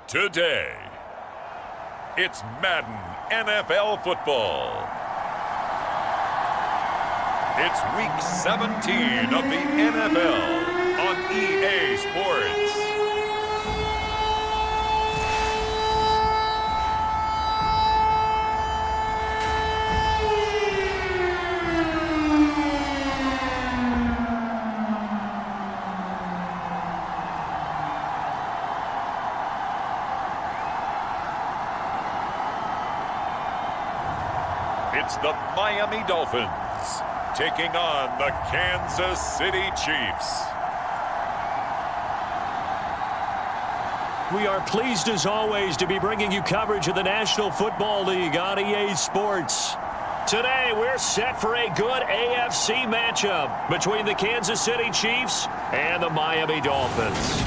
Today, it's Madden NFL football. It's week 17 of the NFL on EA Sports. It's the Miami Dolphins taking on the Kansas City Chiefs. We are pleased as always to be bringing you coverage of the National Football League on EA Sports. Today we're set for a good AFC matchup between the Kansas City Chiefs and the Miami Dolphins.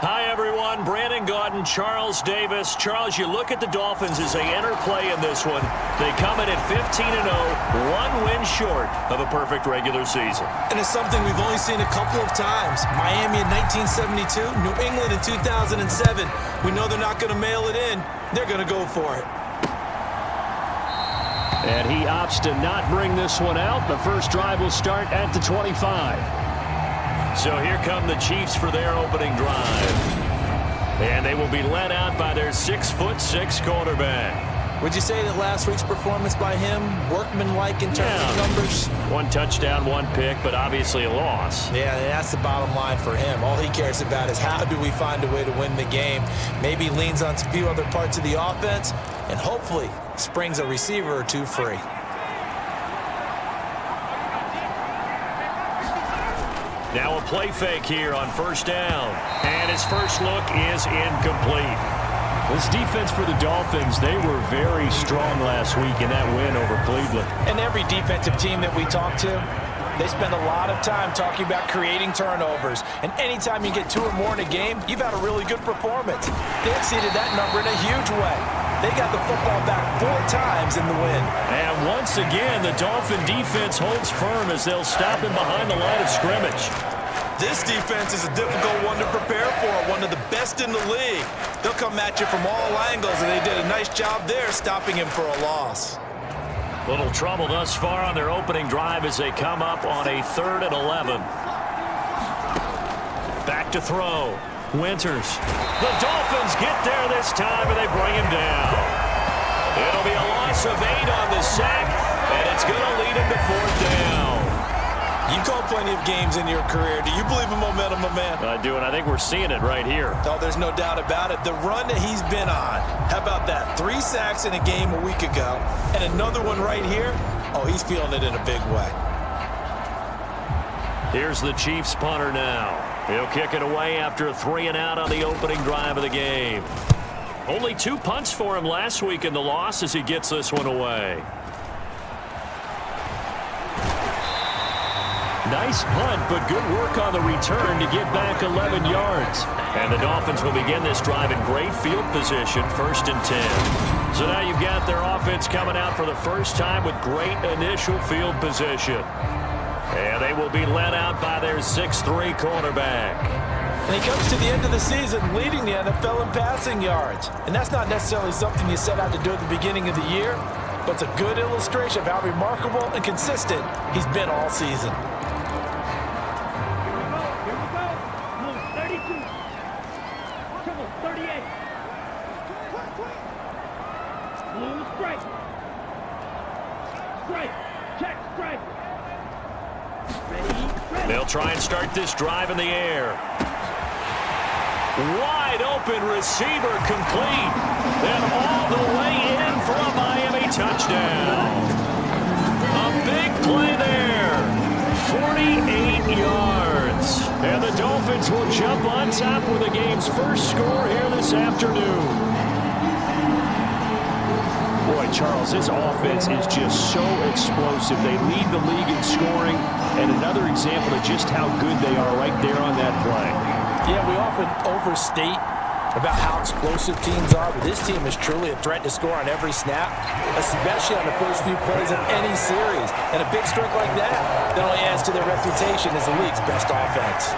Hi, everyone. Brandon Gaudin, Charles Davis. Charles, you look at the Dolphins as they enter play in this one. They come in at 15-0, one win short of a perfect regular season. And it's something we've only seen a couple of times. Miami in 1972, New England in 2007. We know they're not going to mail it in. They're going to go for it. And he opts to not bring this one out. The first drive will start at the 25. So here come the Chiefs for their opening drive. And they will be led out by their 6'6" quarterback. Would you say that last week's performance by him, workmanlike in terms of numbers? One touchdown, one pick, but obviously a loss. Yeah, that's the bottom line for him. All he cares about is how do we find a way to win the game. Maybe leans on a few other parts of the offense, and hopefully springs a receiver or two free. Now a play fake here on first down. And his first look is incomplete. This defense for the Dolphins, they were very strong last week in that win over Cleveland. And every defensive team that we talk to, they spend a lot of time talking about creating turnovers. And anytime you get two or more in a game, you've had a really good performance. They exceeded that number in a huge way. They got the football back 4 times in the win. And once again, the Dolphin defense holds firm as they'll stop him behind the line of scrimmage. This defense is a difficult one to prepare for, one of the best in the league. They'll come at you from all angles, and they did a nice job there stopping him for a loss. Little trouble thus far on their opening drive as they come up on a 3rd and 11. Back to throw. Winters. The Dolphins get there this time, and they bring him down. It'll be a loss of 8 on the sack, and it's going to lead him to 4th down. You've called plenty of games in your career. Do you believe in momentum, my man? I do, and I think we're seeing it right here. Oh, there's no doubt about it. The run that he's been on. How about that? 3 sacks in a game a week ago, and another one right here. Oh, he's feeling it in a big way. Here's the Chiefs punter now. He'll kick it away after a 3 and out on the opening drive of the game. Only 2 punts for him last week in the loss as he gets this one away. Nice punt, but good work on the return to get back 11 yards. And the Dolphins will begin this drive in great field position, 1st and 10. So now you've got their offense coming out for the first time with great initial field position. And they will be led out by their 6'3" quarterback. And he comes to the end of the season leading the NFL in passing yards. And that's not necessarily something you set out to do at the beginning of the year, but it's a good illustration of how remarkable and consistent he's been all season. They'll try and start this drive in the air. Wide open receiver complete. And all the way in for a Miami touchdown. A big play there. 48 yards. And the Dolphins will jump on top with the game's first score here this afternoon. Boy, Charles, this offense is just so explosive. They lead the league in scoring, and another example of just how good they are right there on that play. Yeah, we often overstate about how explosive teams are, but this team is truly a threat to score on every snap, especially on the first few plays of any series. And a big streak like that only adds to their reputation as the league's best offense.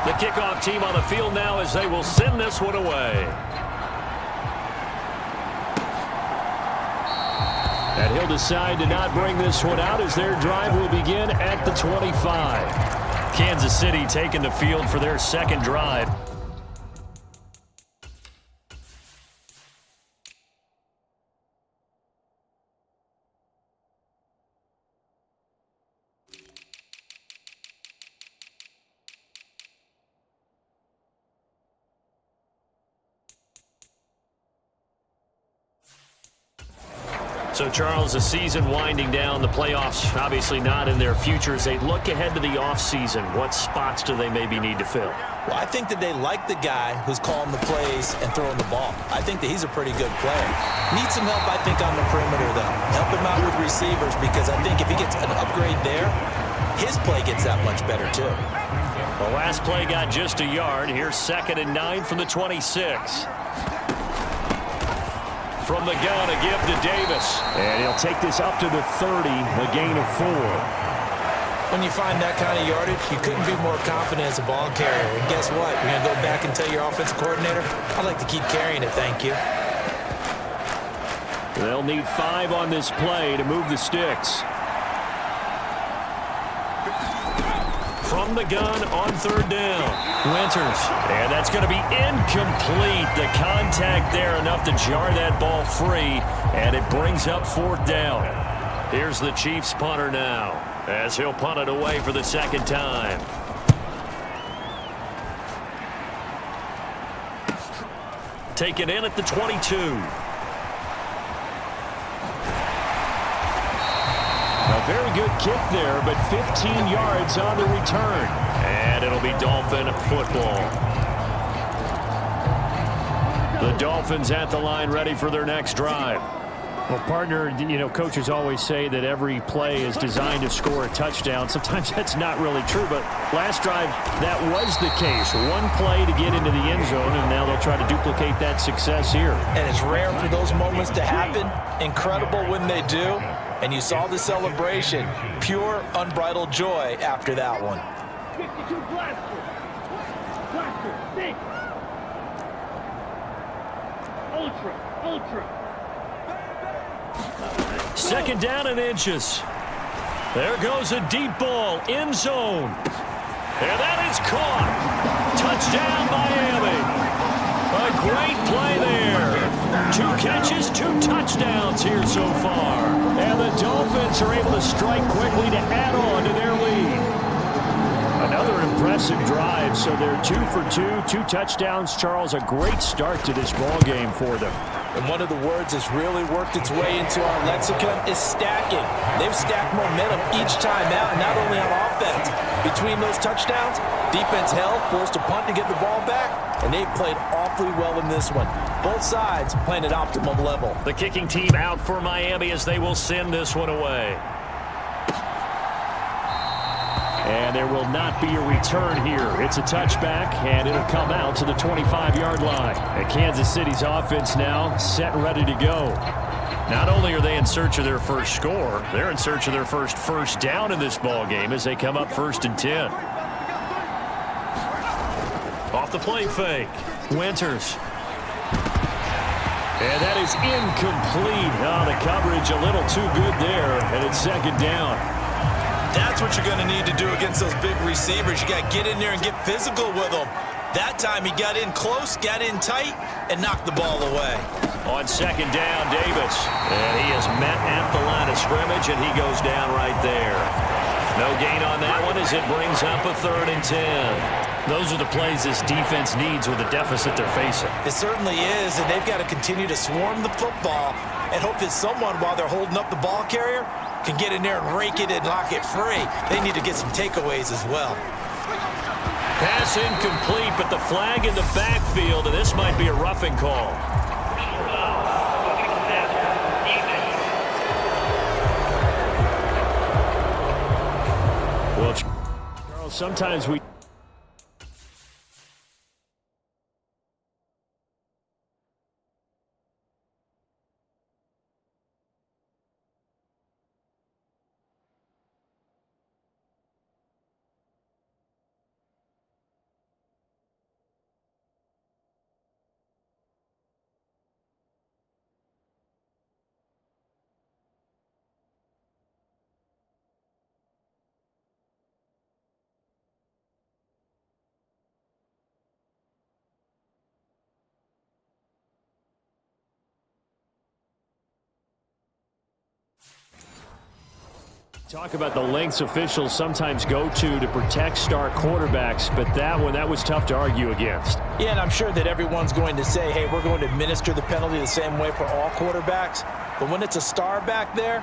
The kickoff team on the field now as they will send this one away. And he'll decide to not bring this one out as their drive will begin at the 25. Kansas City taking the field for their second drive. So, Charles, the season winding down, the playoffs obviously not in their future. As they look ahead to the offseason, what spots do they maybe need to fill? Well, I think that they like the guy who's calling the plays and throwing the ball. I think that he's a pretty good player. Needs some help, I think, on the perimeter, though. Help him out with receivers, because I think if he gets an upgrade there, his play gets that much better, too. The last play got just a yard. Here's 2nd and 9 from the 26. From the gun, a give to Davis. And he'll take this up to the 30, a gain of 4. When you find that kind of yardage, you couldn't be more confident as a ball carrier. And guess what? You're going to go back and tell your offensive coordinator, I'd like to keep carrying it, thank you. They'll need 5 on this play to move the sticks. From the gun on 3rd down. Winters. And that's going to be incomplete. The contact there enough to jar that ball free. And it brings up 4th down. Here's the Chiefs punter now, as he'll punt it away for the 2nd time. Taken in at the 22. A very good kick there, but 15 yards on the return. And it'll be Dolphin football. The Dolphins at the line, ready for their next drive. Well, partner, you know, coaches always say that every play is designed to score a touchdown. Sometimes that's not really true, but last drive, that was the case. One play to get into the end zone, and now they'll try to duplicate that success here. And it's rare for those moments to happen. Incredible when they do. And you saw the celebration. Pure, unbridled joy after that one. 52 blaster. Blaster, six. Ultra. 2nd down and inches. There goes a deep ball, end zone. And that is caught. Touchdown, Miami. A great play there. 2 catches, 2 touchdowns here so far. And the Dolphins are able to strike quickly to add on to their lead. Another impressive drive, so they're 2 for 2, 2 touchdowns. Charles, a great start to this ball game for them. And one of the words that's really worked its way into our lexicon is stacking. They've stacked momentum each time out, not only on offense. Between those touchdowns, defense held, forced a punt to get the ball back, and they've played awfully well in this one. Both sides playing at optimum level. The kicking team out for Miami as they will send this one away. And there will not be a return here. It's a touchback, and it'll come out to the 25-yard line. And Kansas City's offense now set and ready to go. Not only are they in search of their first score, they're in search of their first down in this ball game as they come up 1st and 10. Off the play fake. Winters. And that is incomplete. Oh, the coverage a little too good there, and it's 2nd down. That's what you're going to need to do against those big receivers. You got to get in there and get physical with them. That time he got in close, got in tight, and knocked the ball away. On 2nd down, Davis. And he is met at the line of scrimmage, and he goes down right there. No gain on that one as it brings up a 3rd and 10. Those are the plays this defense needs with the deficit they're facing. It certainly is, and they've got to continue to swarm the football and hope that someone, while they're holding up the ball carrier, can get in there and rake it and lock it free. They need to get some takeaways as well. Pass incomplete, but the flag in the backfield, and this might be a roughing call. Well, Charles, Sometimes we talk about the lengths officials sometimes go to protect star quarterbacks, but that was tough to argue against. Yeah, and I'm sure that everyone's going to say, hey, we're going to administer the penalty the same way for all quarterbacks. But when it's a star back there,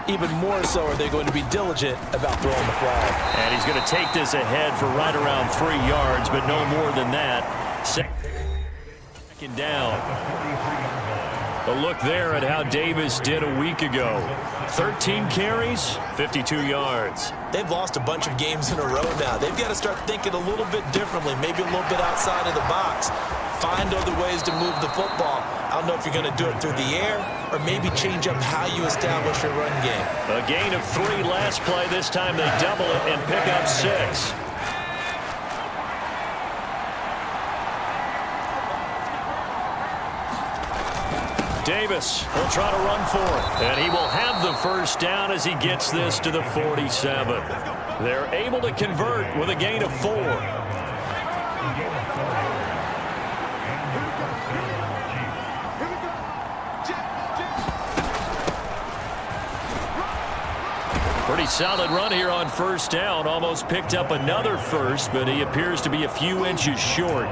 even more so are they going to be diligent about throwing the flag. And he's going to take this ahead for right around 3 yards, but no more than that. Second down. A look there at how Davis did a week ago. 13 carries, 52 yards. They've lost a bunch of games in a row now. They've got to start thinking a little bit differently, maybe a little bit outside of the box. Find other ways to move the football. I don't know if you're going to do it through the air or maybe change up how you establish your run game. A gain of 3 last play. This time they double it and pick up 6. Davis will try to run for it, and he will have the first down as he gets this to the 47. They're able to convert with a gain of 4. Pretty solid run here on first down. Almost picked up another first, but he appears to be a few inches short.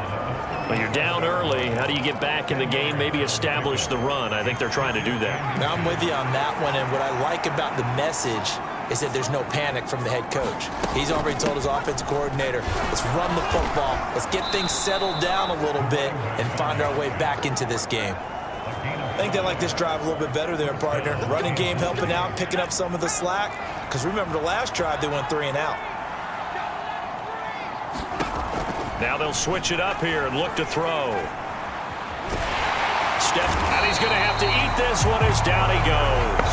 When you're down early, how do you get back in the game, maybe establish the run? I think they're trying to do that. Now I'm with you on that one, and what I like about the message is that there's no panic from the head coach. He's already told his offensive coordinator, let's run the football, let's get things settled down a little bit and find our way back into this game. I think they like this drive a little bit better there, partner. Running game helping out, picking up some of the slack, because remember the last drive they went 3 and out. Now they'll switch it up here and look to throw. And he's going to have to eat this one as down he goes.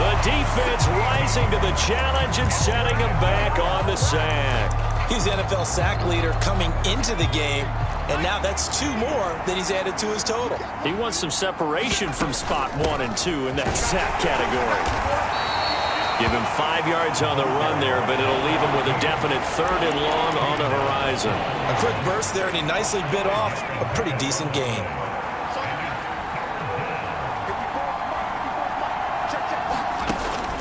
The defense rising to the challenge and setting him back on the sack. He's the NFL sack leader coming into the game, and now that's 2 more that he's added to his total. He wants some separation from spot 1 and 2 in that sack category. Give him 5 yards on the run there, but it'll leave him with a definite 3rd and long on the horizon. A quick burst there, and he nicely bit off a pretty decent gain.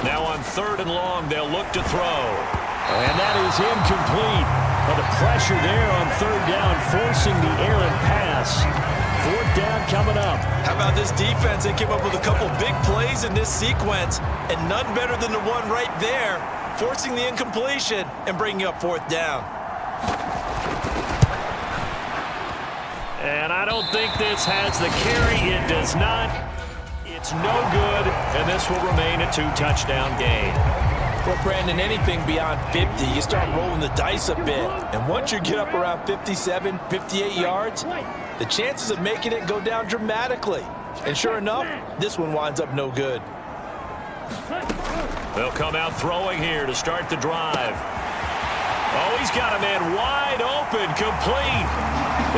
Now on 3rd and long, they'll look to throw. And that is incomplete. But the pressure there on 3rd down, forcing the errant pass. 4th down coming up. How about this defense? They came up with a couple big plays in this sequence, and none better than the one right there, forcing the incompletion and bringing up 4th down. And I don't think this has the carry. It does not. It's no good, and this will remain a 2-touchdown game. Well, Brandon, anything beyond 50, you start rolling the dice a bit. And once you get up around 57, 58 yards, the chances of making it go down dramatically. And sure enough, this one winds up no good. They'll come out throwing here to start the drive. Oh, he's got a man wide open, complete.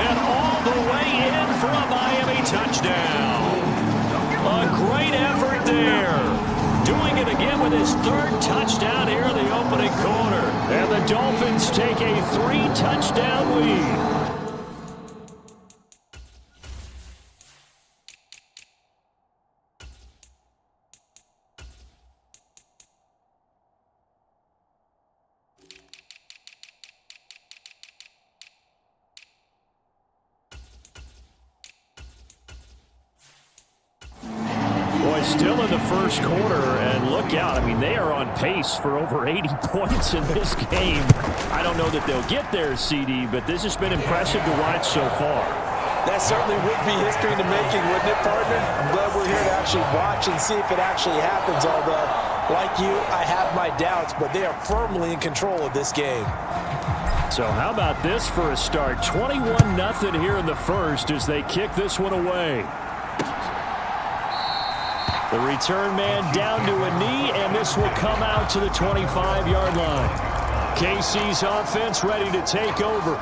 And all the way in for a Miami touchdown. A great effort there. Doing it again with his 3rd touchdown here in the opening quarter. And the Dolphins take a 3-touchdown lead. Still in the first quarter, and look out. I mean, they are on pace for over 80 points in this game. I don't know that they'll get there, CD, but this has been impressive to watch so far. That certainly would be history in the making, wouldn't it, partner? I'm glad we're here to actually watch and see if it actually happens, although Like you, I have my doubts, but they are firmly in control of this game. So how about this for a start? 21-0 here in the first as they kick this one away. The return man down to a knee, and this will come out to the 25-yard line. KC's offense ready to take over.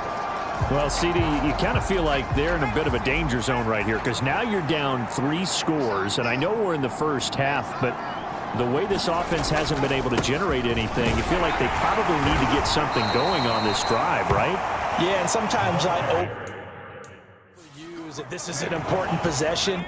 Well, CD, you kind of feel like they're in a bit of a danger zone right here because now you're down 3 scores, and I know we're in the first half, but the way this offense hasn't been able to generate anything, you feel like they probably need to get something going on this drive, right? Yeah, and sometimes I overuse that this is an important possession.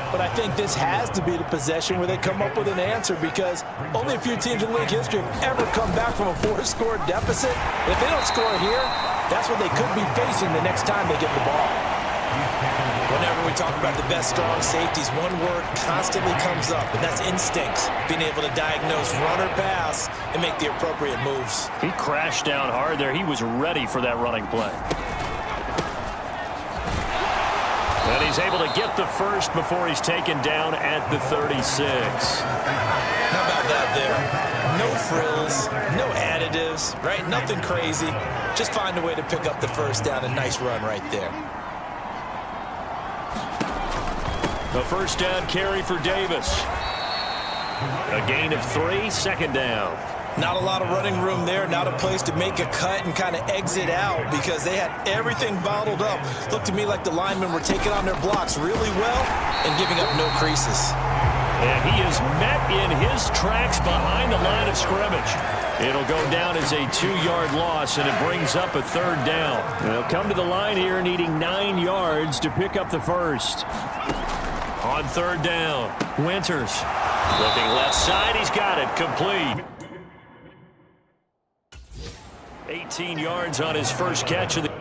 But I think this has to be the possession where they come up with an answer because only a few teams in league history have ever come back from a 4-score deficit. If they don't score here, that's what they could be facing the next time they get the ball. Whenever we talk about the best strong safeties, one word constantly comes up, and that's instincts. Being able to diagnose run or pass and make the appropriate moves. He crashed down hard there. He was ready for that running play. And he's able to get the first before he's taken down at the 36. How about that there? No frills, no additives, right? Nothing crazy. Just find a way to pick up the first down. A nice run right there. The first down carry for Davis. A gain of 3, second down. Not a lot of running room there, not a place to make a cut and kind of exit out because they had everything bottled up. Looked to me like the linemen were taking on their blocks really well and giving up no creases. And he is met in his tracks behind the line of scrimmage. It'll go down as a 2-yard loss, and it brings up a third down. They'll come to the line here needing 9 yards to pick up the first. On third down, Winters. Looking left side, he's got it, complete. 18 yards on his first catch of the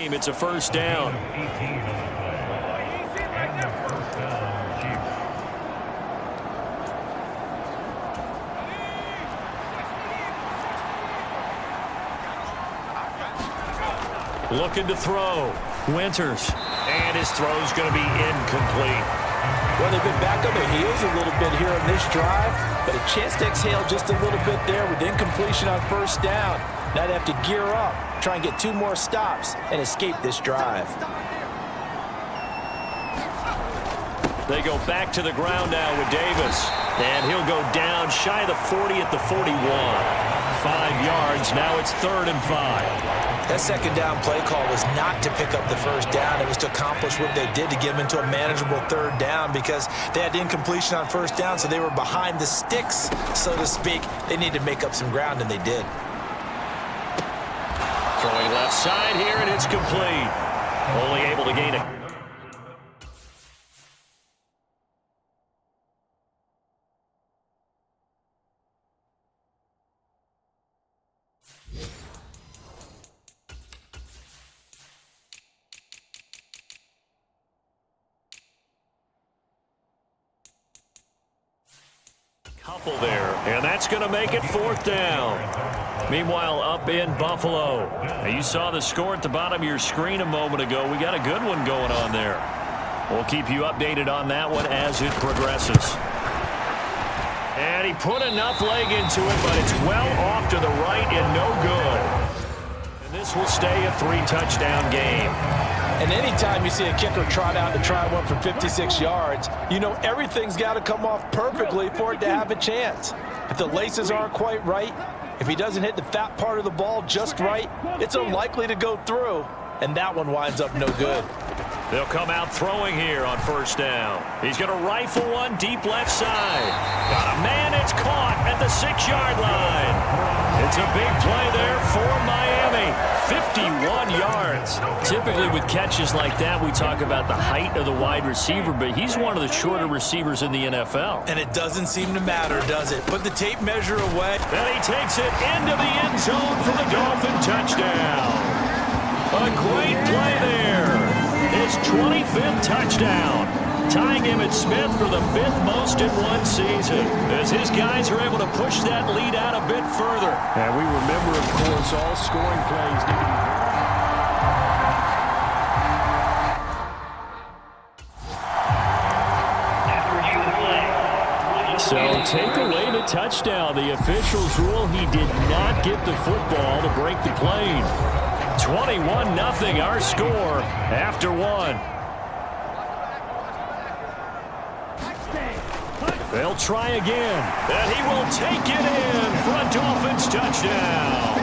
game. It's a first down. Looking to throw. Winters. And his throw's going to be incomplete. Well, they've been back on their heels a little bit here on this drive, but a chance to exhale just a little bit there with incompletion on first down. Now they have to gear up, try and get 2 more stops, and escape this drive. They go back to the ground now with Davis. And he'll go down shy of the 40 at the 41. 5 yards. Now it's 3rd and 5. That second down play call was not to pick up the first down. It was to accomplish what they did to get them into a manageable 3rd down because they had incompletion on first down, so they were behind the sticks, so to speak. They needed to make up some ground, and they did. Throwing left side here, and it's complete. Only able to gain it. Couple there, and that's going to make it 4th down. Meanwhile, up in Buffalo. Now, you saw the score at the bottom of your screen a moment ago. We got a good one going on there. We'll keep you updated on that one as it progresses. And he put enough leg into it, but it's well off to the right and no good. And this will stay a 3-touchdown game. And anytime you see a kicker trot out to try one for 56 yards, you know everything's got to come off perfectly for it to have a chance. If the laces aren't quite right, if he doesn't hit the fat part of the ball just right, it's unlikely to go through, and that one winds up no good. They'll come out throwing here on first down. He's going to rifle one deep left side. Got a man, it's caught at the 6-yard line. It's a big play there for Miami. 51 yards. Typically with catches like that, we talk about the height of the wide receiver, but he's one of the shorter receivers in the NFL. And it doesn't seem to matter, does it? Put the tape measure away. And he takes it into the end zone for the Dolphin touchdown. A great play there. His 25th touchdown, tying Emmitt Smith for the 5th most in one season, as his guys are able to push that lead out a bit further. And we remember, of course, all scoring plays need to be. So take away the touchdown. The officials rule he did not get the football to break the plane. 21-0 our score after 1. They'll try again, and he will take it in for a Dolphins touchdown.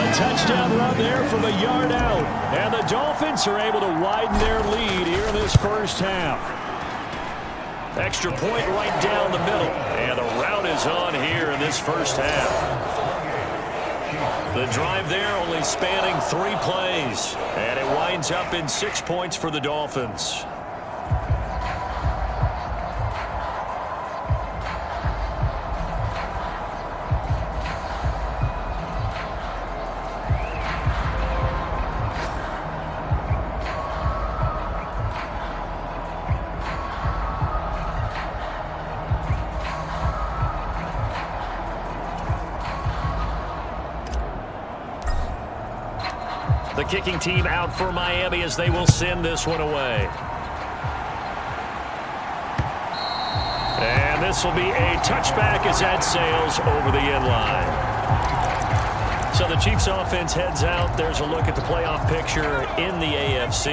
A touchdown run there from a yard out, and the Dolphins are able to widen their lead here in this first half. Extra point right down the middle, and the route is on here in this first half. The drive there only spanning 3 plays, and it winds up in 6 points for the Dolphins. The kicking team out for Miami as they will send this one away. And this will be a touchback as that sails over the end line. So the Chiefs offense heads out. There's a look at the playoff picture in the AFC.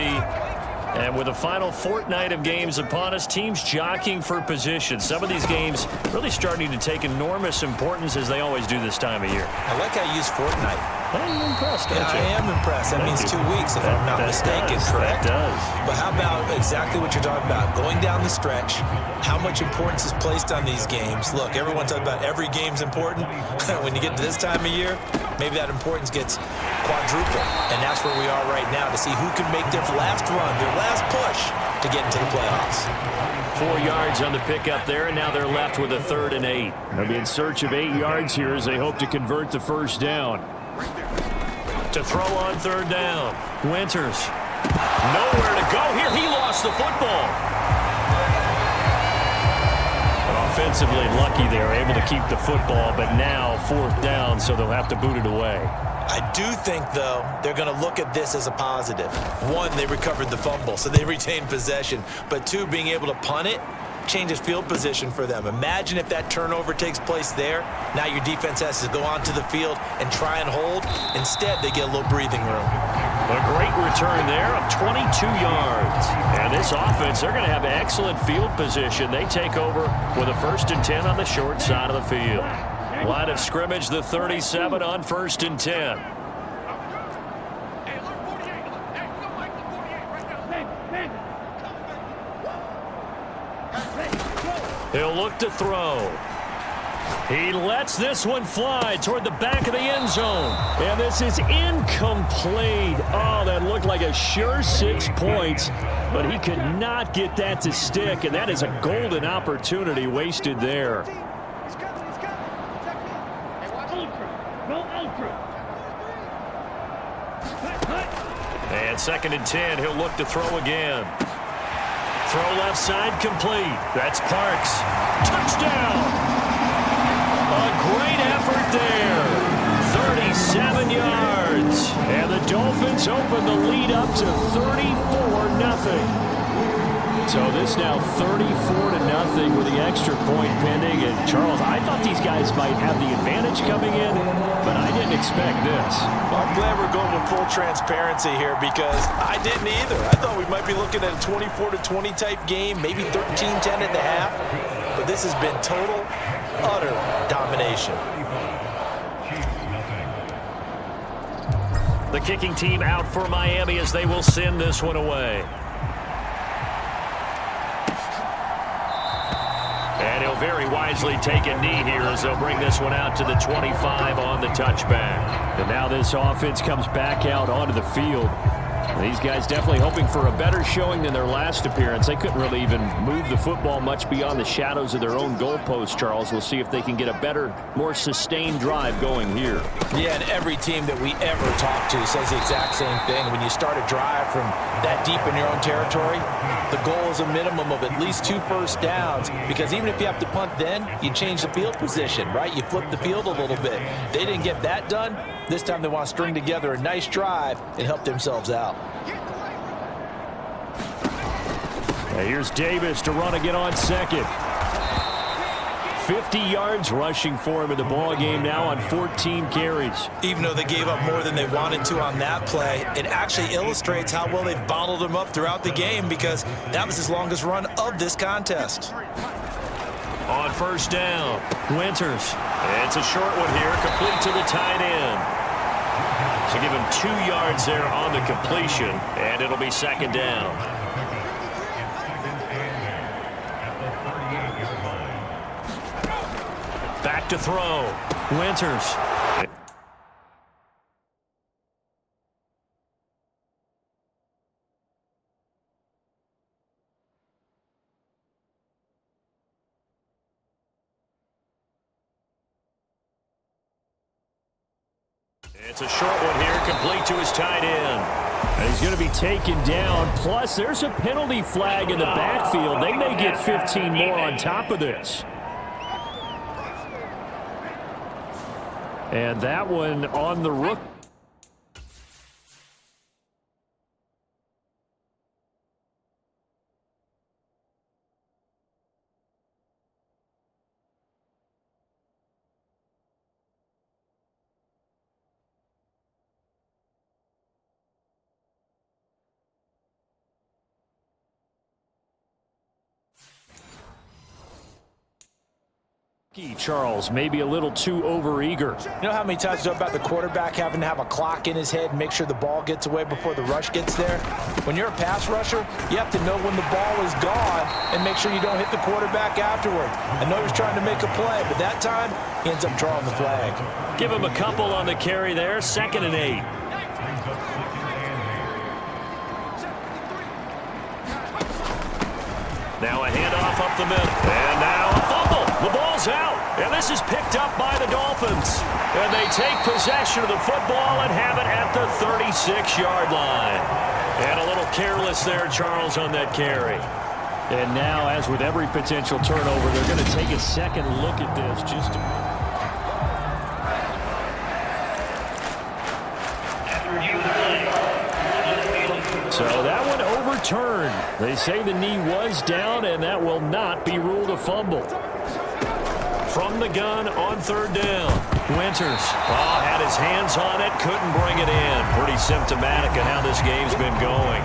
And with the final fortnight of games upon us, teams jockeying for position. Some of these games really starting to take enormous importance as they always do this time of year. I like how you use fortnight. I'm impressed, don't you? I am impressed. That means 2 weeks, if I'm not mistaken, correct? That does. But how about exactly what you're talking about? Going down the stretch, how much importance is placed on these games? Look, everyone talks about every game's important. When you get to this time of year, maybe that importance gets quadrupled. And that's where we are right now to see who can make their last run, their last push to get into the playoffs. 4 yards on the pickup there, and now they're left with a 3rd and 8. They'll be in search of 8 yards here as they hope to convert the first down. To throw on third down. Winters. Nowhere to go here. He lost the football. Offensively lucky they were able to keep the football, but now fourth down, so they'll have to boot it away. I do think, though, they're going to look at this as a positive. One, they recovered the fumble, so they retained possession. But two, being able to punt it changes field position for them. Imagine if that turnover takes place there. Now your defense has to go onto the field and try and hold. Instead, they get a little breathing room. A great return there of 22 yards. And this offense, they're going to have excellent field position. They take over with a 1st and 10 on the short side of the field. Line of scrimmage, the 37 on 1st and 10. He'll look to throw. He lets this one fly toward the back of the end zone. And this is incomplete. Oh, that looked like a sure 6 points. But he could not get that to stick. And that is a golden opportunity wasted there. And 2nd and 10, he'll look to throw again. Throw left side complete. That's Parks. Touchdown! A great effort there. 37 yards. And the Dolphins open the lead up to 34-0. So this now 34-0 with the extra point pending. And Charles, I thought these guys might have the advantage coming in, but I didn't expect this. Well, I'm glad we're going with full transparency here because I didn't either. I thought we might be looking at a 24-20 type game, maybe 13-10 at the half. But this has been total, utter domination. The kicking team out for Miami as they will send this one away. And he'll very wisely take a knee here as they'll bring this one out to the 25 on the touchback. And now this offense comes back out onto the field. These guys definitely hoping for a better showing than their last appearance. They couldn't really even move the football much beyond the shadows of their own goalpost, Charles. We'll see if they can get a better, more sustained drive going here. Yeah, and every team that we ever talk to says the exact same thing. When you start a drive from that deep in your own territory, the goal is a minimum of at least 2 first downs, because even if you have to punt then, you change the field position, right? You flip the field a little bit. They didn't get that done. This time they want to string together a nice drive and help themselves out. Now here's Davis to run again on second. 50 yards rushing for him in the ball game now on 14 carries. Even though they gave up more than they wanted to on that play, it actually illustrates how well they've bottled him up throughout the game, because that was his longest run of this contest. On 1st down, Winters. It's a short one here, complete to the tight end. So give him 2 yards there on the completion, and it'll be 2nd down. Back to throw. Winters. It's a short one here, complete to his tight end. And he's going to be taken down. Plus, there's a penalty flag in the backfield. They may get 15 more on top of this. And that one on the rookie. Charles, maybe a little too overeager. You know how many times you talk about the quarterback having to have a clock in his head and make sure the ball gets away before the rush gets there? When you're a pass rusher, you have to know when the ball is gone and make sure you don't hit the quarterback afterwards. I know he's trying to make a play, but that time he ends up drawing the flag. Give him a couple on the carry there, 2nd and 8. Now a handoff up the middle. And now a fumble. The ball's out, and this is picked up by the Dolphins. And they take possession of the football and have it at the 36-yard line. And a little careless there, Charles, on that carry. And now, as with every potential turnover, they're going to take a second look at this just to... So that one overturned. They say the knee was down, and that will not be ruled a fumble. From the gun on third down. Winters had his hands on it, couldn't bring it in. Pretty symptomatic of how this game's been going.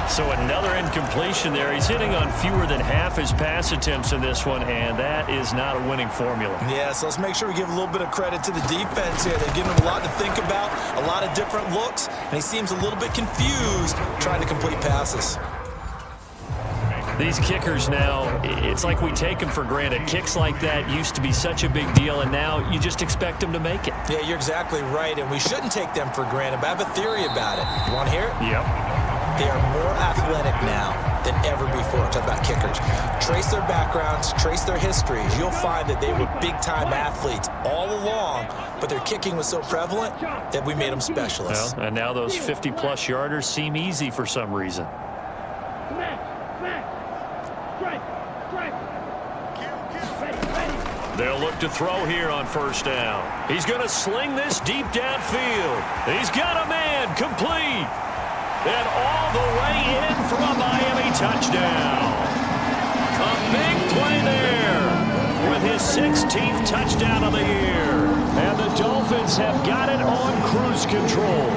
So another incompletion there. He's hitting on fewer than half his pass attempts in this one, and that is not a winning formula. Yeah, so let's make sure we give a little bit of credit to the defense here. They're giving him a lot to think about, a lot of different looks, and he seems a little bit confused trying to complete passes. These kickers now, it's like we take them for granted. Kicks like that used to be such a big deal, and now you just expect them to make it. Yeah, you're exactly right, and we shouldn't take them for granted, but I have a theory about it. You want to hear it? Yep. They are more athletic now than ever before. Talk about kickers. Trace their backgrounds, trace their histories. You'll find that they were big-time athletes all along, but their kicking was so prevalent that we made them specialists. Well, and now those 50-plus yarders seem easy for some reason. Smash! Smash! Strike! Strike! Ready! They'll look to throw here on first down. He's going to sling this deep downfield. He's got a man complete. And all the way in for a Miami touchdown. A big play there with his 16th touchdown of the year. And the Dolphins have got it on cruise control.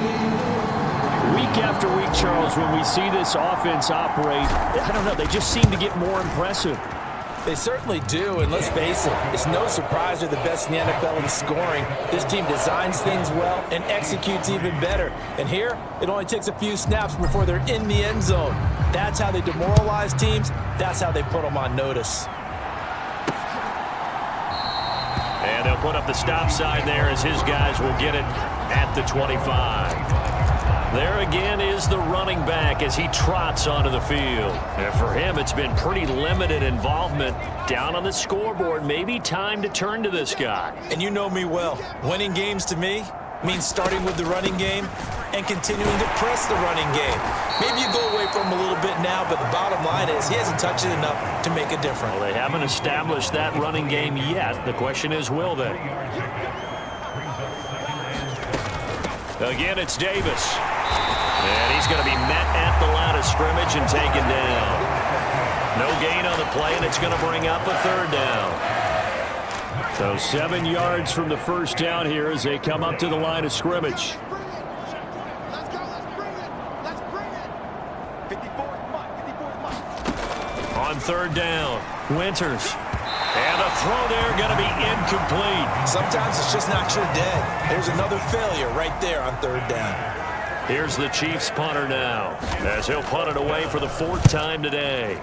Week after week, Charles, when we see this offense operate, I don't know, they just seem to get more impressive. They certainly do, and let's face it, it's no surprise they're the best in the NFL in scoring. This team designs things well and executes even better. And here, it only takes a few snaps before they're in the end zone. That's how they demoralize teams. That's how they put them on notice. And they'll put up the stop sign there as his guys will get it at the 25. There again is the running back as he trots onto the field. And for him, it's been pretty limited involvement down on the scoreboard. Maybe time to turn to this guy. And you know me well. Winning games to me means starting with the running game and continuing to press the running game. Maybe you go away from him a little bit now, but the bottom line is he hasn't touched it enough to make a difference. Well, they haven't established that running game yet. The question is, will they? Again, it's Davis. And he's going to be met at the line of scrimmage and taken down. No gain on the play, and it's going to bring up a third down. So 7 yards from the first down here as they come up to the line of scrimmage. Let's go. Let's bring it. Let's bring it. 54 month. On third down, Winters. And the throw there going to be incomplete. Sometimes it's just not your day. There's another failure right there on third down. Here's the Chiefs punter now as he'll punt it away for the 4th time today.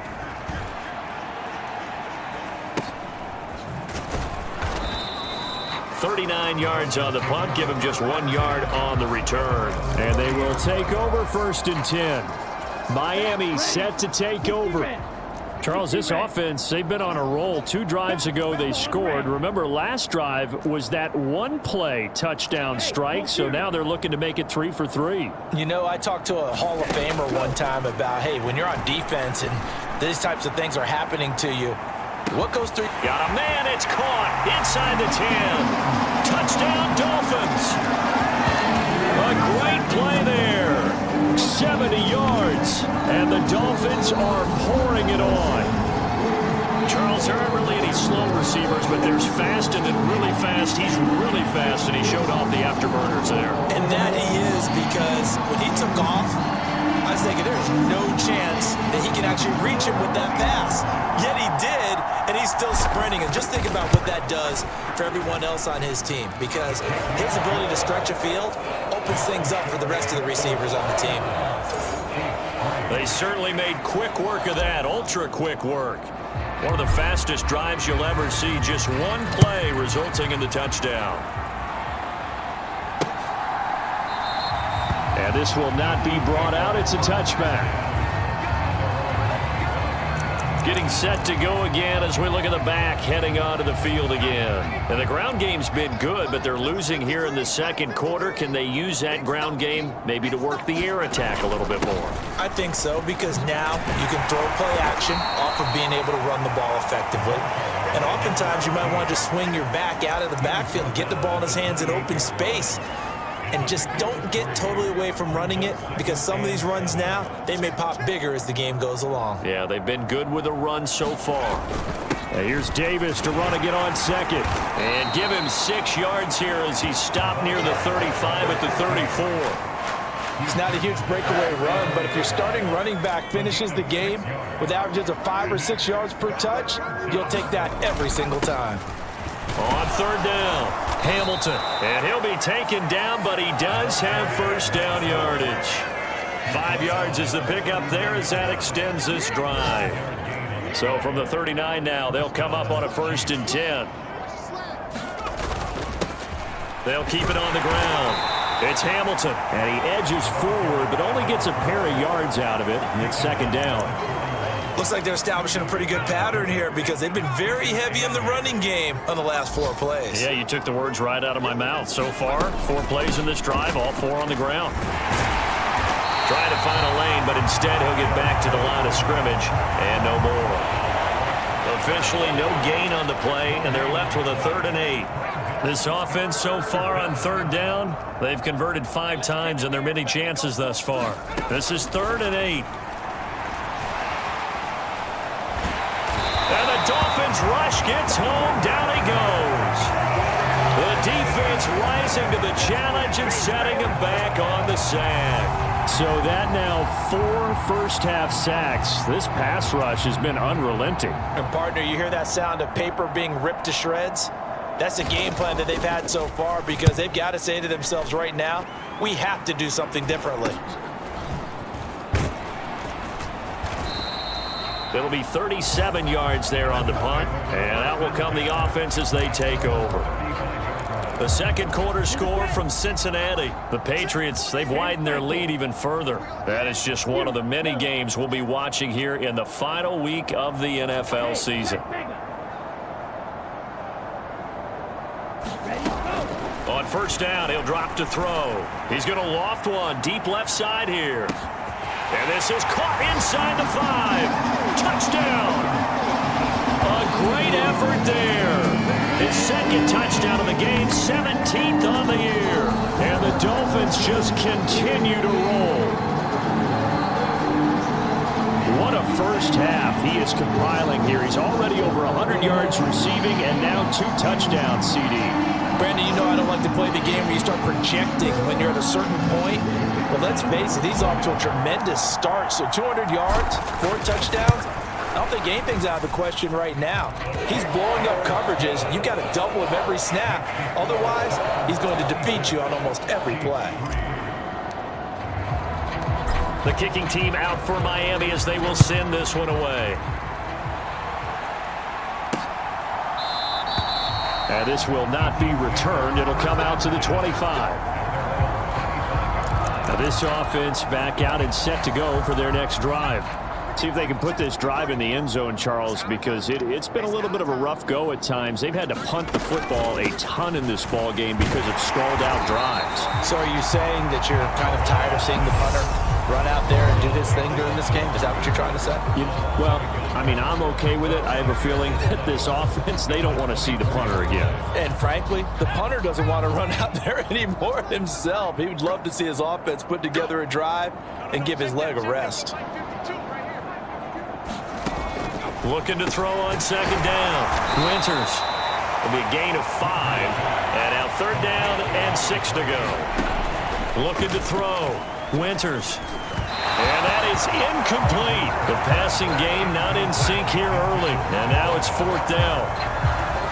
.39 yards on the punt. Give him just 1 yard on the return. And they will take over 1st and 10. Miami set to take over. Charles, this offense, they've been on a roll. 2 drives ago they scored. Remember, last drive was that one-play touchdown strike, so now they're looking to make it 3 for 3. You know, I talked to a Hall of Famer one time about, hey, when you're on defense and these types of things are happening to you, what goes through? Got a man, it's caught inside the 10. Touchdown, Dolphins. A great play there. 70 yards, and the Dolphins are pouring it on. Charles, there aren't really any slow receivers, but there's fast and then really fast. He's really fast, and he showed off the afterburners there. And that he is, because when he took off, I was thinking there's no chance that he can actually reach him with that pass. Yet he did, and he's still sprinting. And just think about what that does for everyone else on his team, because his ability to stretch a field opens things up for the rest of the receivers on the team. They certainly made quick work of that, ultra-quick work. One of the fastest drives you'll ever see, just one play resulting in the touchdown. And this will not be brought out. It's a touchback. Getting set to go again as we look at the back heading onto the field again. And the ground game's been good, but they're losing here in the second quarter. Can they use that ground game maybe to work the air attack a little bit more? I think so, because now you can throw play action off of being able to run the ball effectively. And oftentimes you might want to just swing your back out of the backfield, get the ball in his hands in open space, and just don't get totally away from running it, because some of these runs now, they may pop bigger as the game goes along. Yeah, they've been good with the run so far. And here's Davis to run again on second. And give him 6 yards here as he stopped near the 35 at the 34. He's not a huge breakaway run, but if your starting running back finishes the game with averages of 5 or 6 yards per touch, you'll take that every single time. On third down, Hamilton. And he'll be taken down, but he does have first down yardage. 5 yards is the pickup there as that extends this drive. So from the 39 now, they'll come up on a 1st and 10. They'll keep it on the ground. It's Hamilton. And he edges forward, but only gets a pair of yards out of it, and it's 2nd down. Looks like they're establishing a pretty good pattern here, because they've been very heavy in the running game on the last 4 plays. Yeah, you took the words right out of my mouth. So far, 4 plays in this drive, all 4 on the ground. Trying to find a lane, but instead he'll get back to the line of scrimmage, and no more. Officially no gain on the play, and they're left with a 3rd and 8. This offense so far on 3rd down, they've converted 5 times in their many chances thus far. This is 3rd and 8. And the Dolphins rush gets home. Down he goes. The defense rising to the challenge and setting him back on the sack. So that now 4 first-half sacks. This pass rush has been unrelenting. And partner, you hear that sound of paper being ripped to shreds? That's the game plan that they've had so far, because they've got to say to themselves right now, we have to do something differently. It'll be 37 yards there on the punt, and out will come the offense as they take over. The second quarter score from Cincinnati. The Patriots, they've widened their lead even further. That is just one of the many games we'll be watching here in the final week of the NFL season. On 1st down, he'll drop to throw. He's going to loft one deep left side here. And this is caught inside the 5. Touchdown. A great effort there. His 2nd touchdown of the game, 17th on the year. And the Dolphins just continue to roll. What a first half he is compiling here. He's already over 100 yards receiving and now 2 touchdowns, CD. Brandon, you know I don't like to play the game where you start projecting when you're at a certain point. But let's face it, he's off to a tremendous start. So 200 yards, 4 touchdowns. I don't think anything's out of the question right now. He's blowing up coverages. You've got to double him every snap. Otherwise, he's going to defeat you on almost every play. The kicking team out for Miami as they will send this one away. And this will not be returned. It'll come out to the 25. Now this offense back out and set to go for their next drive. See if they can put this drive in the end zone, Charles, because it's been a little bit of a rough go at times. They've had to punt the football a ton in this ball game because of stalled-out drives. So are you saying that you're kind of tired of seeing the punter run out there and do his thing during this game? Is that what you're trying to say? Well, I mean, I'm okay with it. I have a feeling that this offense, they don't want to see the punter again. And frankly, the punter doesn't want to run out there anymore himself. He would love to see his offense put together a drive and give his leg a rest. Looking to throw on 2nd down. Winters. It'll be a gain of 5. And now 3rd down and 6 to go. Looking to throw. Winters. And that is incomplete. The passing game not in sync here early. And now it's 4th down.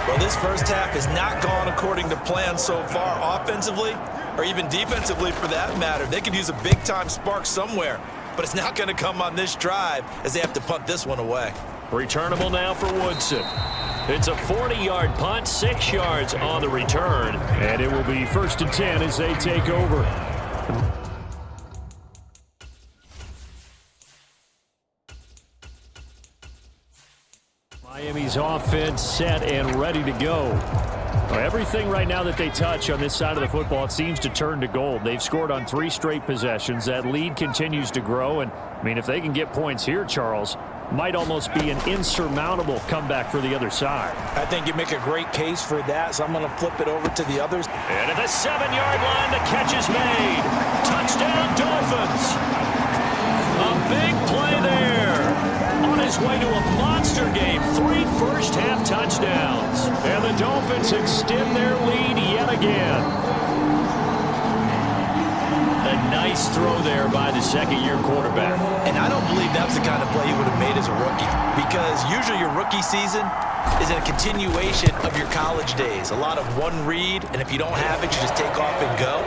Well, this first half has not gone according to plan so far offensively, or even defensively for that matter. They could use a big-time spark somewhere, but it's not going to come on this drive as they have to punt this one away. Returnable now for Woodson. It's a 40-yard punt, 6 yards on the return. And it will be 1st and 10 as they take over. Miami's offense set and ready to go. Everything right now that they touch on this side of the football, it seems to turn to gold. They've scored on 3 straight possessions. That lead continues to grow. And, I mean, if they can get points here, Charles, might almost be an insurmountable comeback for the other side. I think you make a great case for that, so I'm going to flip it over to the others. And at the 7-yard line, the catch is made. Touchdown, Dolphins. A big play there. On his way to a monster game, 3 first-half touchdowns. And the Dolphins extend their lead yet again. A nice throw there by the second-year quarterback. And I don't believe that's the kind of play he would have made as a rookie, because usually your rookie season is a continuation of your college days. A lot of one read, and if you don't have it, you just take off and go.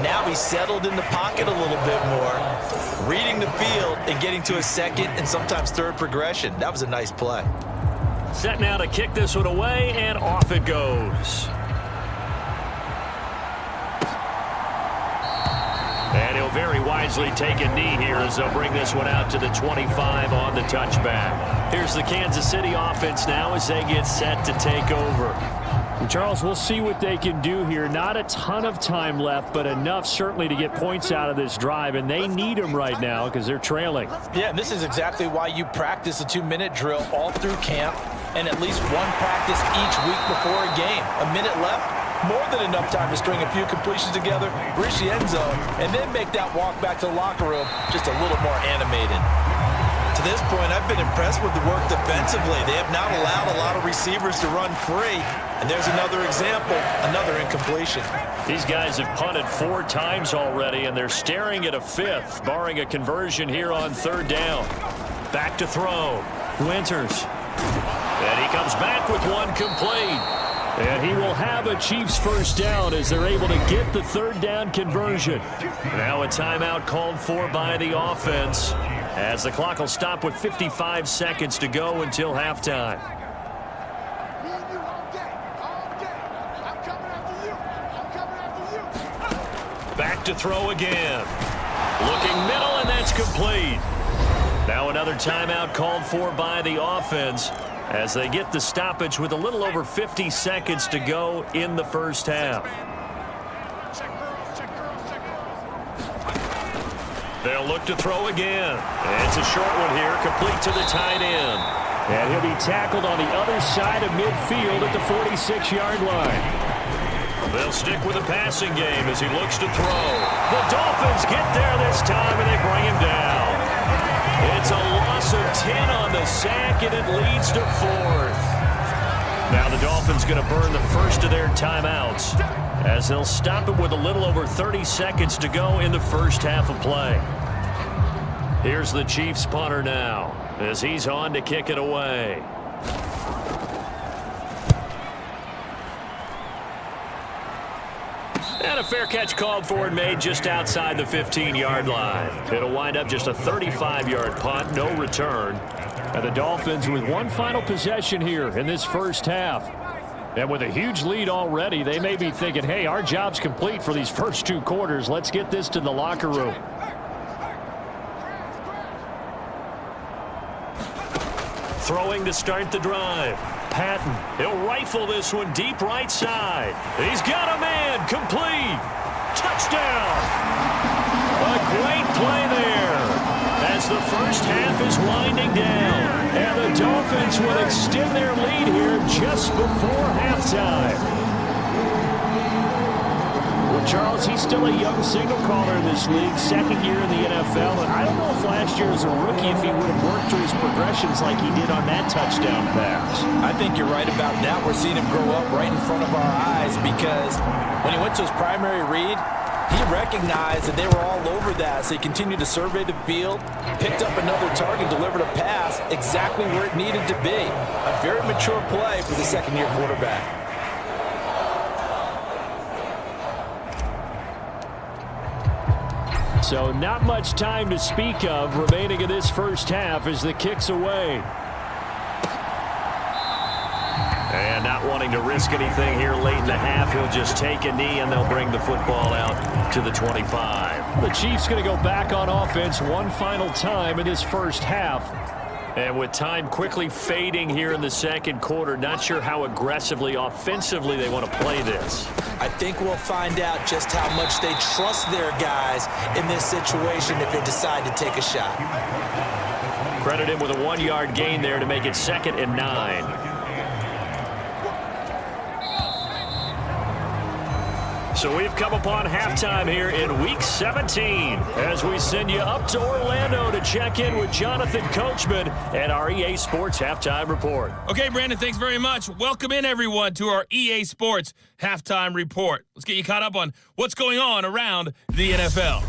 Now he's settled in the pocket a little bit more, reading the field and getting to a second and sometimes third progression. That was a nice play. Set now to kick this one away, and off it goes. And he'll very wisely take a knee here as they'll bring this one out to the 25 on the touchback. Here's the Kansas City offense now as they get set to take over. And Charles, we'll see what they can do here. Not a ton of time left, but enough certainly to get points out of this drive, and they need them right now because they're trailing. Yeah, and this is exactly why you practice a 2-minute drill all through camp and at least one practice each week before a game. A minute left, more than enough time to string a few completions together, reach the end zone, and then make that walk back to the locker room just a little more animated. To this point, I've been impressed with the work defensively. They have not allowed a lot of receivers to run free. And there's another example, another incompletion. These guys have punted 4 times already, and they're staring at a 5th, barring a conversion here on 3rd down. Back to throw. Winters. And he comes back with one complete. And he will have a Chiefs first down as they're able to get the 3rd down conversion. Now a timeout called for by the offense, as the clock will stop with 55 seconds to go until halftime. Me and you all day. I'm coming after you. I'm coming after you. Back to throw again. Looking middle, and that's complete. Now another timeout called for by the offense as they get the stoppage with a little over 50 seconds to go in the first half. They'll look to throw again. It's a short one here, complete to the tight end. And he'll be tackled on the other side of midfield at the 46-yard line. They'll stick with the passing game as he looks to throw. The Dolphins get there this time, and they bring him down. It's a loss of 10 on the sack, and it leads to 4th. Now the Dolphins going to burn the first of their timeouts as they'll stop it with a little over 30 seconds to go in the first half of play. Here's the Chiefs punter now as he's on to kick it away. And a fair catch called for and made just outside the 15-yard line. It'll wind up just a 35-yard punt, no return. And the Dolphins with one final possession here in this first half. And with a huge lead already, they may be thinking, hey, our job's complete for these first 2 quarters. Let's get this to the locker room. Throwing to start the drive. Patton, he'll rifle this one deep right side. He's got a man, complete. Touchdown. A great play there as the first half is winding down. And the Dolphins will extend their lead here just before halftime. Well, Charles, he's still a young signal caller in this league, 2nd year in the NFL. And I don't know if last year as a rookie, if he would have worked through his progressions like he did on that touchdown pass. I think you're right about that. We're seeing him grow up right in front of our eyes because when he went to his primary read, he recognized that they were all over that, so he continued to survey the field, picked up another target, delivered a pass exactly where it needed to be. A very mature play for the 2nd-year quarterback. So not much time to speak of remaining in this first half as the kick's away. And not wanting to risk anything here late in the half, he'll just take a knee and they'll bring the football out to the 25. The Chiefs going to go back on offense one final time in this first half. And with time quickly fading here in the second quarter, not sure how aggressively, offensively they want to play this. I think we'll find out just how much they trust their guys in this situation if they decide to take a shot. Credit him with a 1-yard gain there to make it 2nd and 9. So we've come upon halftime here in Week 17 as we send you up to Orlando to check in with Jonathan Coachman and our EA Sports Halftime Report. Okay, Brandon, thanks very much. Welcome in, everyone, to our EA Sports Halftime Report. Let's get you caught up on what's going on around the NFL.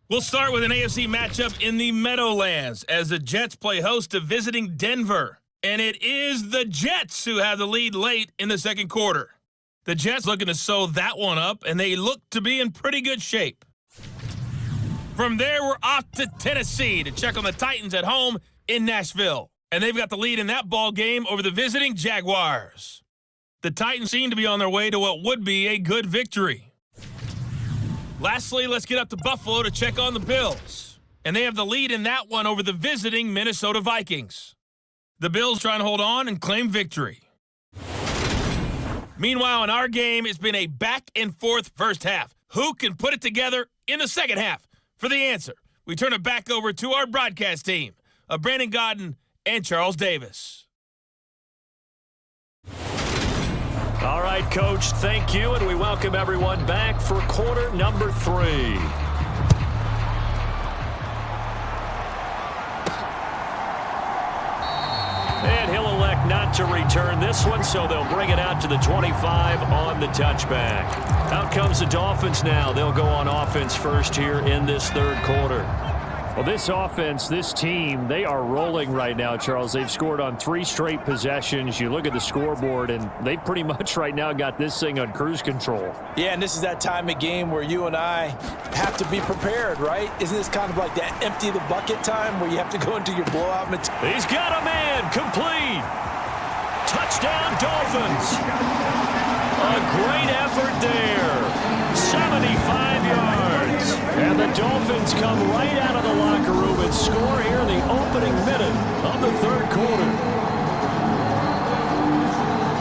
We'll start with an AFC matchup in the Meadowlands as the Jets play host to visiting Denver. And it is the Jets who have the lead late in the second quarter. The Jets looking to sew that one up, and they look to be in pretty good shape. From there, we're off to Tennessee to check on the Titans at home in Nashville. And they've got the lead in that ball game over the visiting Jaguars. The Titans seem to be on their way to what would be a good victory. Lastly, let's get up to Buffalo to check on the Bills. And they have the lead in that one over the visiting Minnesota Vikings. The Bills trying to hold on and claim victory. Meanwhile, in our game, it's been a back-and-forth first half. Who can put it together in the second half? For the answer, we turn it back over to our broadcast team of Brandon Godden and Charles Davis. All right, Coach, thank you, and we welcome everyone back for quarter number 3. And he'll elect not to return this one, so they'll bring it out to the 25 on the touchback. Out comes the Dolphins now. They'll go on offense first here in this third quarter. Well, this offense, this team, they are rolling right now, Charles. They've scored on 3 straight possessions. You look at the scoreboard, and they pretty much right now got this thing on cruise control. Yeah, and this is that time of game where you and I have to be prepared, right? Isn't this kind of like that empty the bucket time where you have to go into your blowout material? He's got a man, complete. Touchdown, Dolphins. A great effort there. 75 yards. And the Dolphins come right out of the locker room and score here in the opening minute of the third quarter.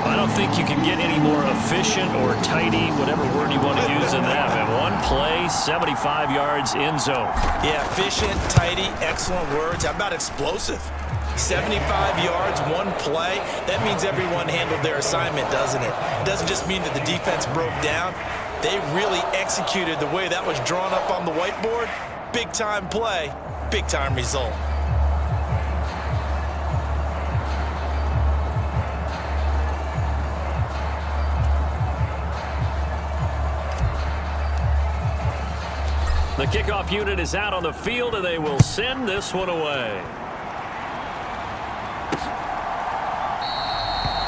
I don't think you can get any more efficient or tidy, whatever word you want to use in that. And one play, 75 yards in zone. Yeah, efficient, tidy, excellent words. How about explosive? 75 yards, one play. That means everyone handled their assignment, doesn't it? It doesn't just mean that the defense broke down. They really executed the way that was drawn up on the whiteboard. Big-time play, big-time result. The kickoff unit is out on the field, and they will send this one away.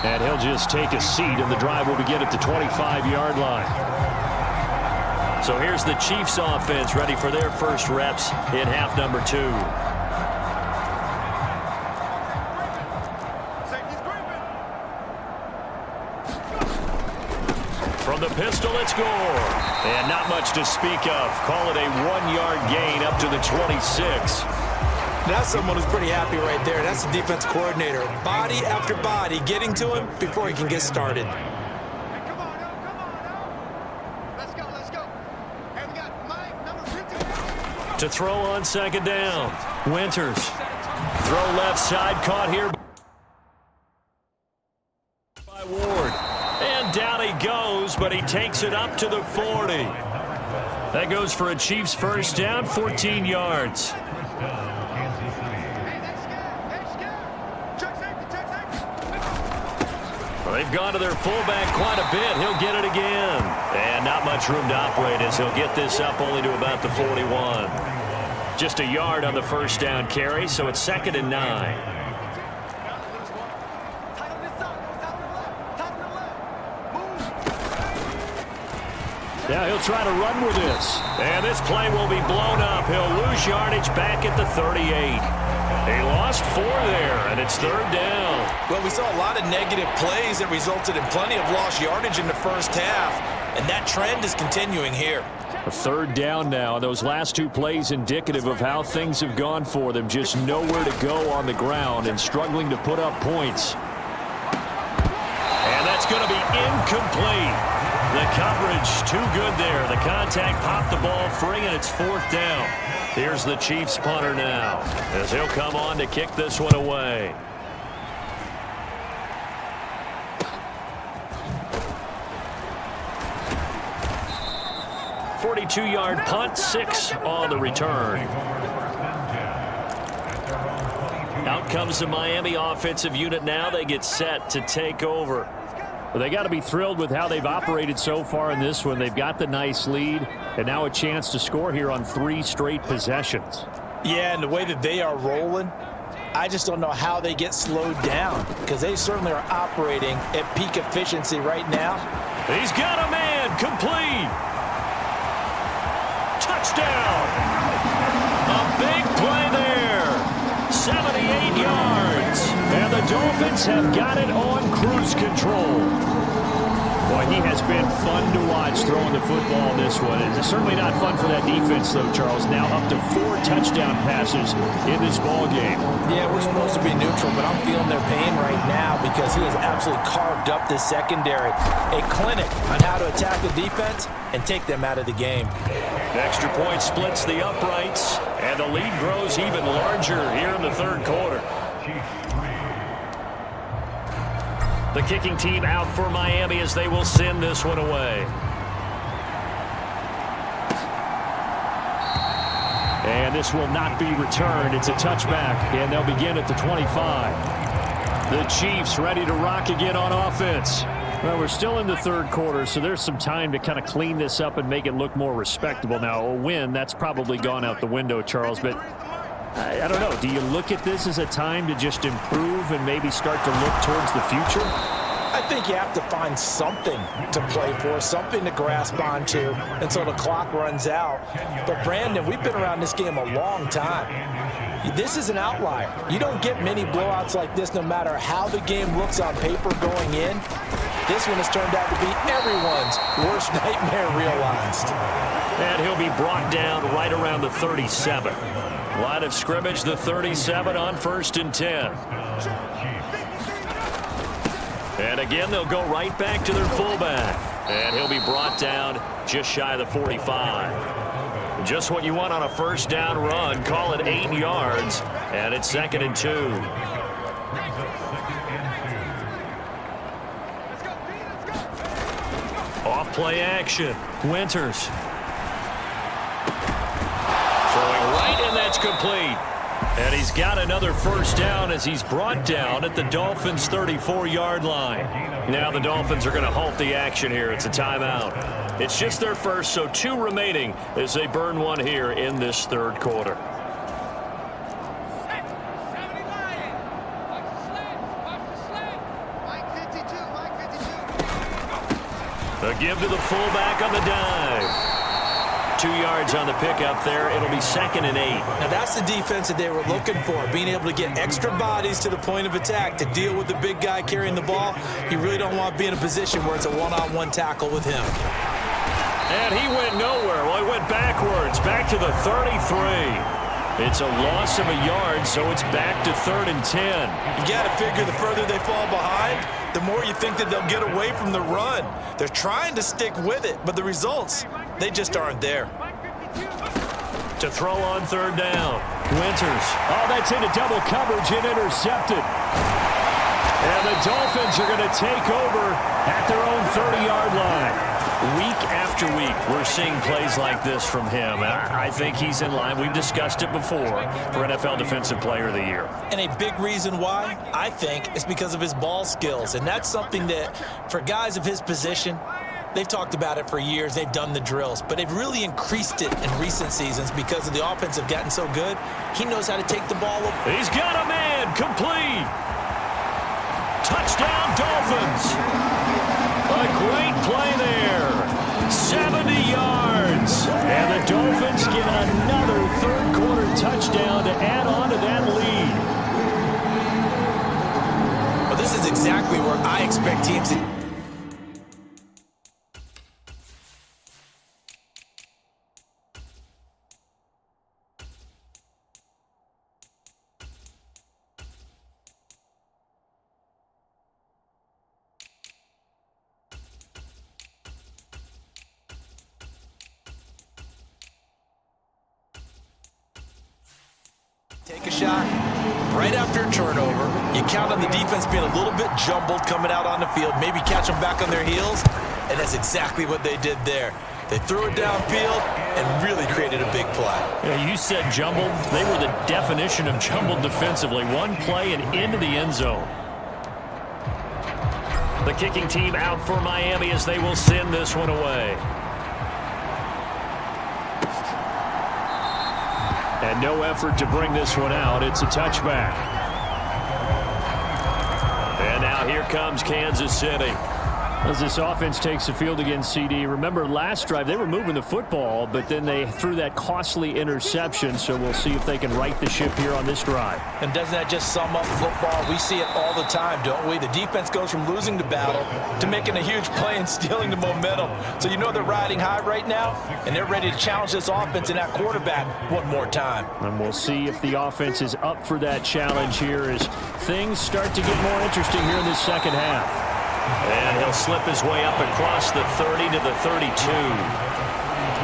And he'll just take a seat, and the drive will begin at the 25-yard line. So here's the Chiefs offense ready for their first reps in half number 2. From the pistol, it's Gore. And not much to speak of. Call it a 1-yard gain up to the 26. That's someone who's pretty happy right there. That's the defense coordinator. Body after body getting to him before he can get started. To throw on second down. Winters. Throw left side, caught here by Ward. And down he goes, but he takes it up to the 40. That goes for a Chiefs first down, 14 yards. Well, they've gone to their fullback quite a bit. He'll get it again. And not much room to operate as he'll get this up only to about the 41. Just a yard on the first down carry, so it's 2nd and 9. Yeah, he'll try to run with this. And this play will be blown up. He'll lose yardage back at the 38. He lost 4 there, and it's 3rd down. Well, we saw a lot of negative plays that resulted in plenty of lost yardage in the first half, and that trend is continuing here. A third down now. Those last two plays indicative of how things have gone for them. Just nowhere to go on the ground and struggling to put up points. And that's going to be incomplete. The coverage too good there. The contact popped the ball free, and it's fourth down. Here's the Chiefs punter now as he'll come on to kick this one away. 42-yard punt, 6 on the return. Out comes the Miami offensive unit now. They get set to take over. Well, they got to be thrilled with how they've operated so far in this one. They've got the nice lead, and now a chance to score here on 3 straight possessions. Yeah, and the way that they are rolling, I just don't know how they get slowed down, because they certainly are operating at peak efficiency right now. He's got a man, complete. Touchdown. A big play there. 78 yards. And the Dolphins have got it on cruise control. Boy, he has been fun to watch throwing the football in this one. It's certainly not fun for that defense, though, Charles. Now up to 4 touchdown passes in this ball game. Yeah, we're supposed to be neutral, but I'm feeling their pain right now because he has absolutely carved up this secondary. A clinic on how to attack the defense and take them out of the game. An extra point splits the uprights, and the lead grows even larger here in the third quarter. The kicking team out for Miami as they will send this one away. And this will not be returned. It's a touchback, and they'll begin at the 25. The Chiefs ready to rock again on offense. Well, we're still in the third quarter, so there's some time to kind of clean this up and make it look more respectable. Now, a win, that's probably gone out the window, Charles, but I don't know. Do you look at this as a time to just improve and maybe start to look towards the future? I think you have to find something to play for, something to grasp onto until the clock runs out. But, Brandon, we've been around this game a long time. This is an outlier. You don't get many blowouts like this no matter how the game looks on paper going in. This one has turned out to be everyone's worst nightmare realized. And he'll be brought down right around the 37. Line of scrimmage, the 37 on 1st and 10. And again, they'll go right back to their fullback. And he'll be brought down just shy of the 45. Just what you want on a first down run. Call it 8 yards. And it's 2nd and 2. Off play action. Winters. Throwing right, and that's complete. And he's got another first down as he's brought down at the Dolphins' 34-yard line. Now the Dolphins are going to halt the action here. It's a timeout. It's just their first, so 2 remaining as they burn one here in this third quarter. The give to the fullback on the dive. 2 yards on the pickup there. It'll be 2nd and 8. Now that's the defense that they were looking for, being able to get extra bodies to the point of attack to deal with the big guy carrying the ball. You really don't want to be in a position where it's a one-on-one tackle with him. And he went nowhere. Well, he went backwards, back to the 33. It's a loss of a yard, so it's back to 3rd and 10. You got to figure the further they fall behind, the more you think that they'll get away from the run. They're trying to stick with it, but the results, they just aren't there. To throw on 3rd down. Winters. Oh, that's into double coverage and intercepted. And the Dolphins are going to take over at their own 30-yard line. Week after week, we're seeing plays like this from him. I think he's in line. We've discussed it before for NFL Defensive Player of the Year. And a big reason why, I think, is because of his ball skills. And that's something that, for guys of his position, they've talked about it for years. They've done the drills. But they've really increased it in recent seasons because of the offense have gotten so good. He knows how to take the ball. He's got a man. Complete. Touchdown, Dolphins. A great play there. 70 yards. And the Dolphins get another third-quarter touchdown to add on to that lead. Well, this is exactly where I expect teams to... Take a shot right after a turnover. You count on the defense being a little bit jumbled coming out on the field, maybe catch them back on their heels, and that's exactly what they did there. They threw it downfield and really created a big play. Yeah, you said jumbled. They were the definition of jumbled defensively. One play and into the end zone. The kicking team out for Miami as they will send this one away. And no effort to bring this one out. It's a touchback. And now here comes Kansas City. As this offense takes the field against CD, remember last drive they were moving the football, but then they threw that costly interception, so we'll see if they can right the ship here on this drive. And doesn't that just sum up football? We see it all the time, don't we? The defense goes from losing the battle to making a huge play and stealing the momentum. So you know they're riding high right now, and they're ready to challenge this offense and that quarterback one more time. And we'll see if the offense is up for that challenge here as things start to get more interesting here in this second half. And he'll slip his way up across the 30 to the 32.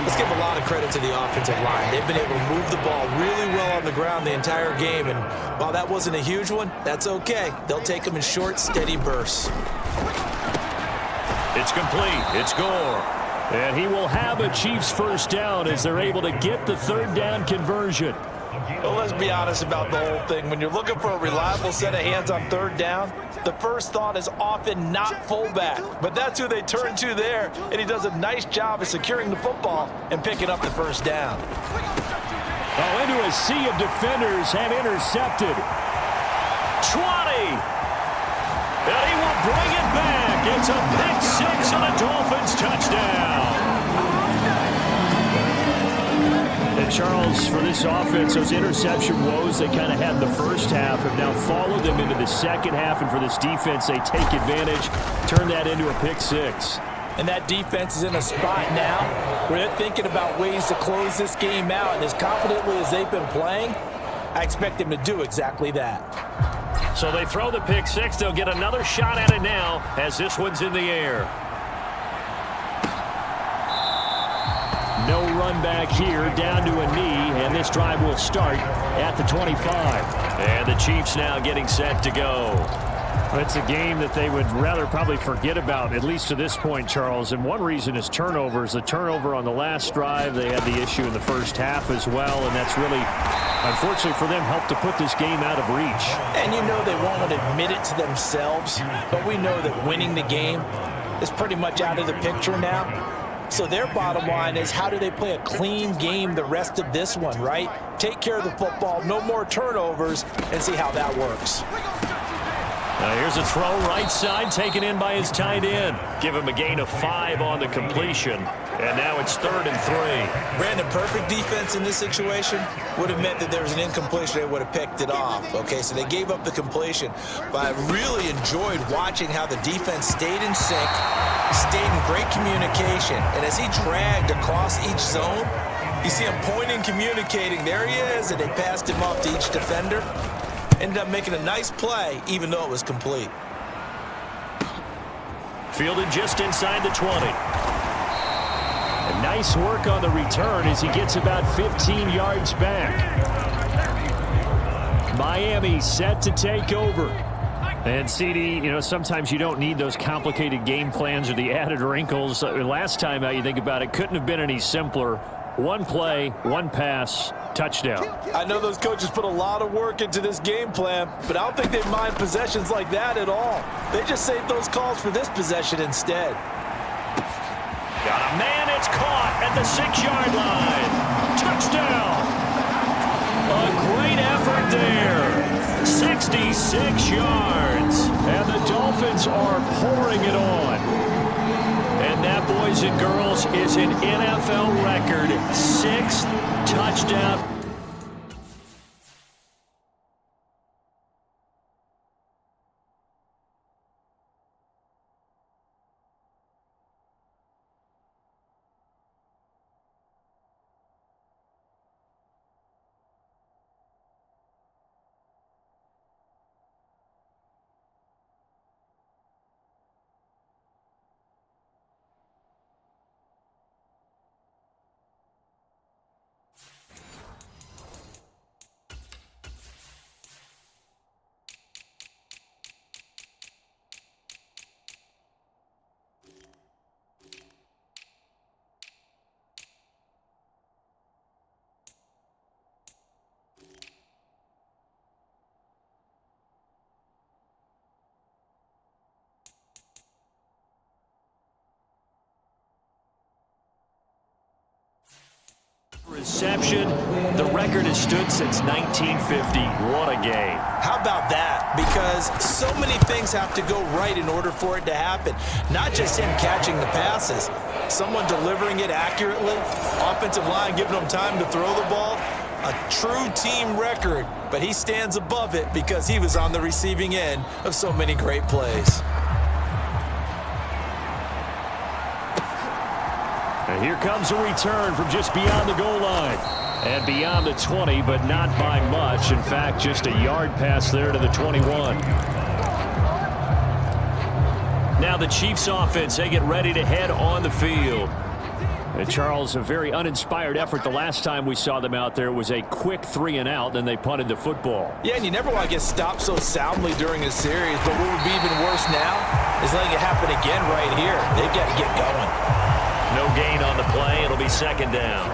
Let's give a lot of credit to the offensive line. They've been able to move the ball really well on the ground the entire game. And while that wasn't a huge one, that's okay. They'll take them in short, steady bursts. It's complete. It's Gore. And he will have a Chiefs first down as they're able to get the third down conversion. Well, let's be honest about the whole thing. When you're looking for a reliable set of hands on third down, the first thought is often not fullback. But that's who they turn to there, and he does a nice job of securing the football and picking up the first down. Oh, into a sea of defenders and intercepted. 20. And he will bring it back. It's a pick six and a Dolphins touchdown. And Charles, for this offense, those interception woes they kind of had in the first half have now followed them into the second half. And for this defense, they take advantage, turn that into a pick six. And that defense is in a spot now where they're thinking about ways to close this game out. And as confidently as they've been playing, I expect them to do exactly that. So they throw the pick six. They'll get another shot at it now as this one's in the air. No run back here, down to a knee, and this drive will start at the 25. And the Chiefs now getting set to go. It's a game that they would rather probably forget about, at least to this point, Charles. And one reason is turnovers. The turnover on the last drive, they had the issue in the first half as well, and that's really, unfortunately for them, helped to put this game out of reach. And you know they won't admit it to themselves, but we know that winning the game is pretty much out of the picture now. So their bottom line is, how do they play a clean game the rest of this one, right? Take care of the football, no more turnovers, and see how that works. Now here's a throw right side, taken in by his tight end. Give him a gain of 5 on the completion. And now it's 3rd and 3. Brandon, perfect defense in this situation would have meant that there was an incompletion. They would have picked it off. Okay, so they gave up the completion. But I really enjoyed watching how the defense stayed in sync, stayed in great communication. And as he dragged across each zone, you see him pointing, communicating. There he is, and they passed him off to each defender. Ended up making a nice play, even though it was complete. Fielded just inside the 20. And nice work on the return as he gets about 15 yards back. Miami set to take over. And CD, you know, sometimes you don't need those complicated game plans or the added wrinkles. Last time out, you think about it, couldn't have been any simpler. One play, one pass, touchdown. I know those coaches put a lot of work into this game plan, but I don't think they mind possessions like that at all. They just saved those calls for this possession instead. Got a man, it's caught at the 6-yard line. Touchdown. A great effort there. 66 yards. And the Dolphins are pouring it on. And that, boys and girls, is an NFL record 6th touchdown. Interception. The record has stood since 1950. What a game. How about that? Because so many things have to go right in order for it to happen. Not just him catching the passes. Someone delivering it accurately. Offensive line giving him time to throw the ball. A true team record. But he stands above it because he was on the receiving end of so many great plays. And here comes a return from just beyond the goal line. And beyond the 20, but not by much. In fact, just a yard pass there to the 21. Now the Chiefs offense, they get ready to head on the field. And Charles, a very uninspired effort the last time we saw them out there. It was a quick 3-and-out, then they punted the football. Yeah, and you never want to get stopped so soundly during a series, but what would be even worse now is letting it happen again right here. They've got to get going. No gain on the play. It'll be second down.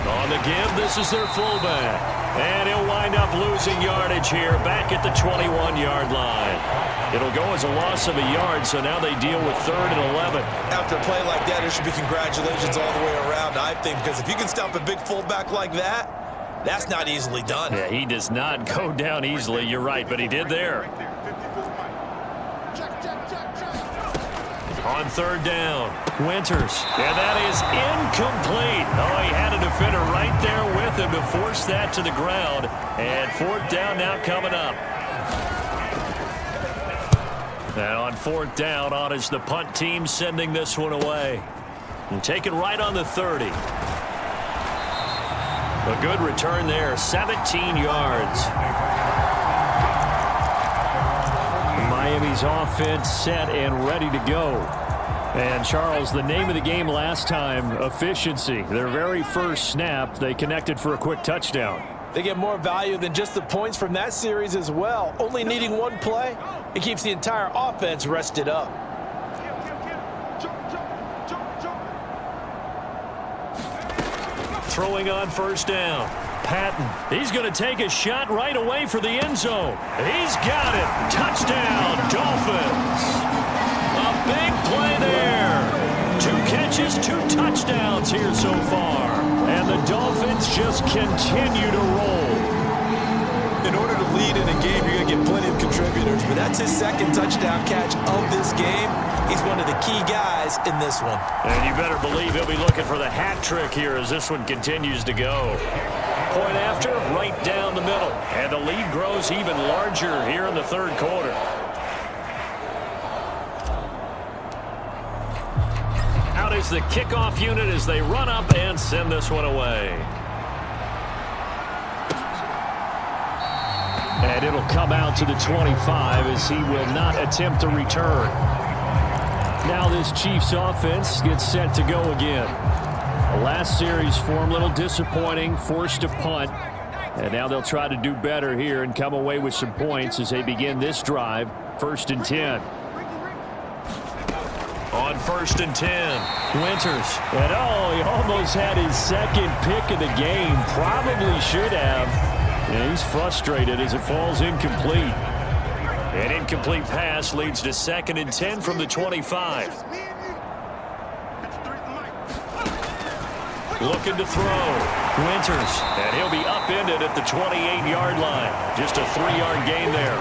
On the give, this is their fullback. And he'll wind up losing yardage here back at the 21-yard line. It'll go as a loss of a yard, so now they deal with 3rd and 11. After a play like that, there should be congratulations all the way around, I think, because if you can stop a big fullback like that, that's not easily done. Yeah, he does not go down easily. You're right, but he did there. On 3rd down, Winters. And that is incomplete. Oh, he had a defender right there with him to force that to the ground. And 4th down now coming up. And on 4th down, on is the punt team sending this one away. And take it right on the 30. A good return there, 17 yards. Miami's offense set and ready to go. And Charles, the name of the game last time, efficiency. Their very first snap, they connected for a quick touchdown. They get more value than just the points from that series as well. Only needing one play, it keeps the entire offense rested up. Throwing on 1st down. Patton, he's going to take a shot right away for the end zone. He's got it. Touchdown, Dolphins. A big play there. 2 catches, 2 touchdowns here so far. And the Dolphins just continue to roll. In order to lead in a game, you're going to get plenty of contributors, but that's his 2nd touchdown catch of this game. He's one of the key guys in this one. And you better believe he'll be looking for the hat trick here as this one continues to go. Point after, right down the middle. And the lead grows even larger here in the 3rd quarter. Out is the kickoff unit as they run up and send this one away. And it'll come out to the 25 as he will not attempt to return. Now this Chiefs offense gets set to go again. The last series for him, a little disappointing, forced to punt. And now they'll try to do better here and come away with some points as they begin this drive, 1st and 10. On 1st and 10, Winters. And oh, he almost had his 2nd pick of the game. Probably should have. And he's frustrated as it falls incomplete. An incomplete pass leads to 2nd and 10 from the 25. Looking to throw. Winters. And he'll be upended at the 28-yard line. Just a 3-yard gain there.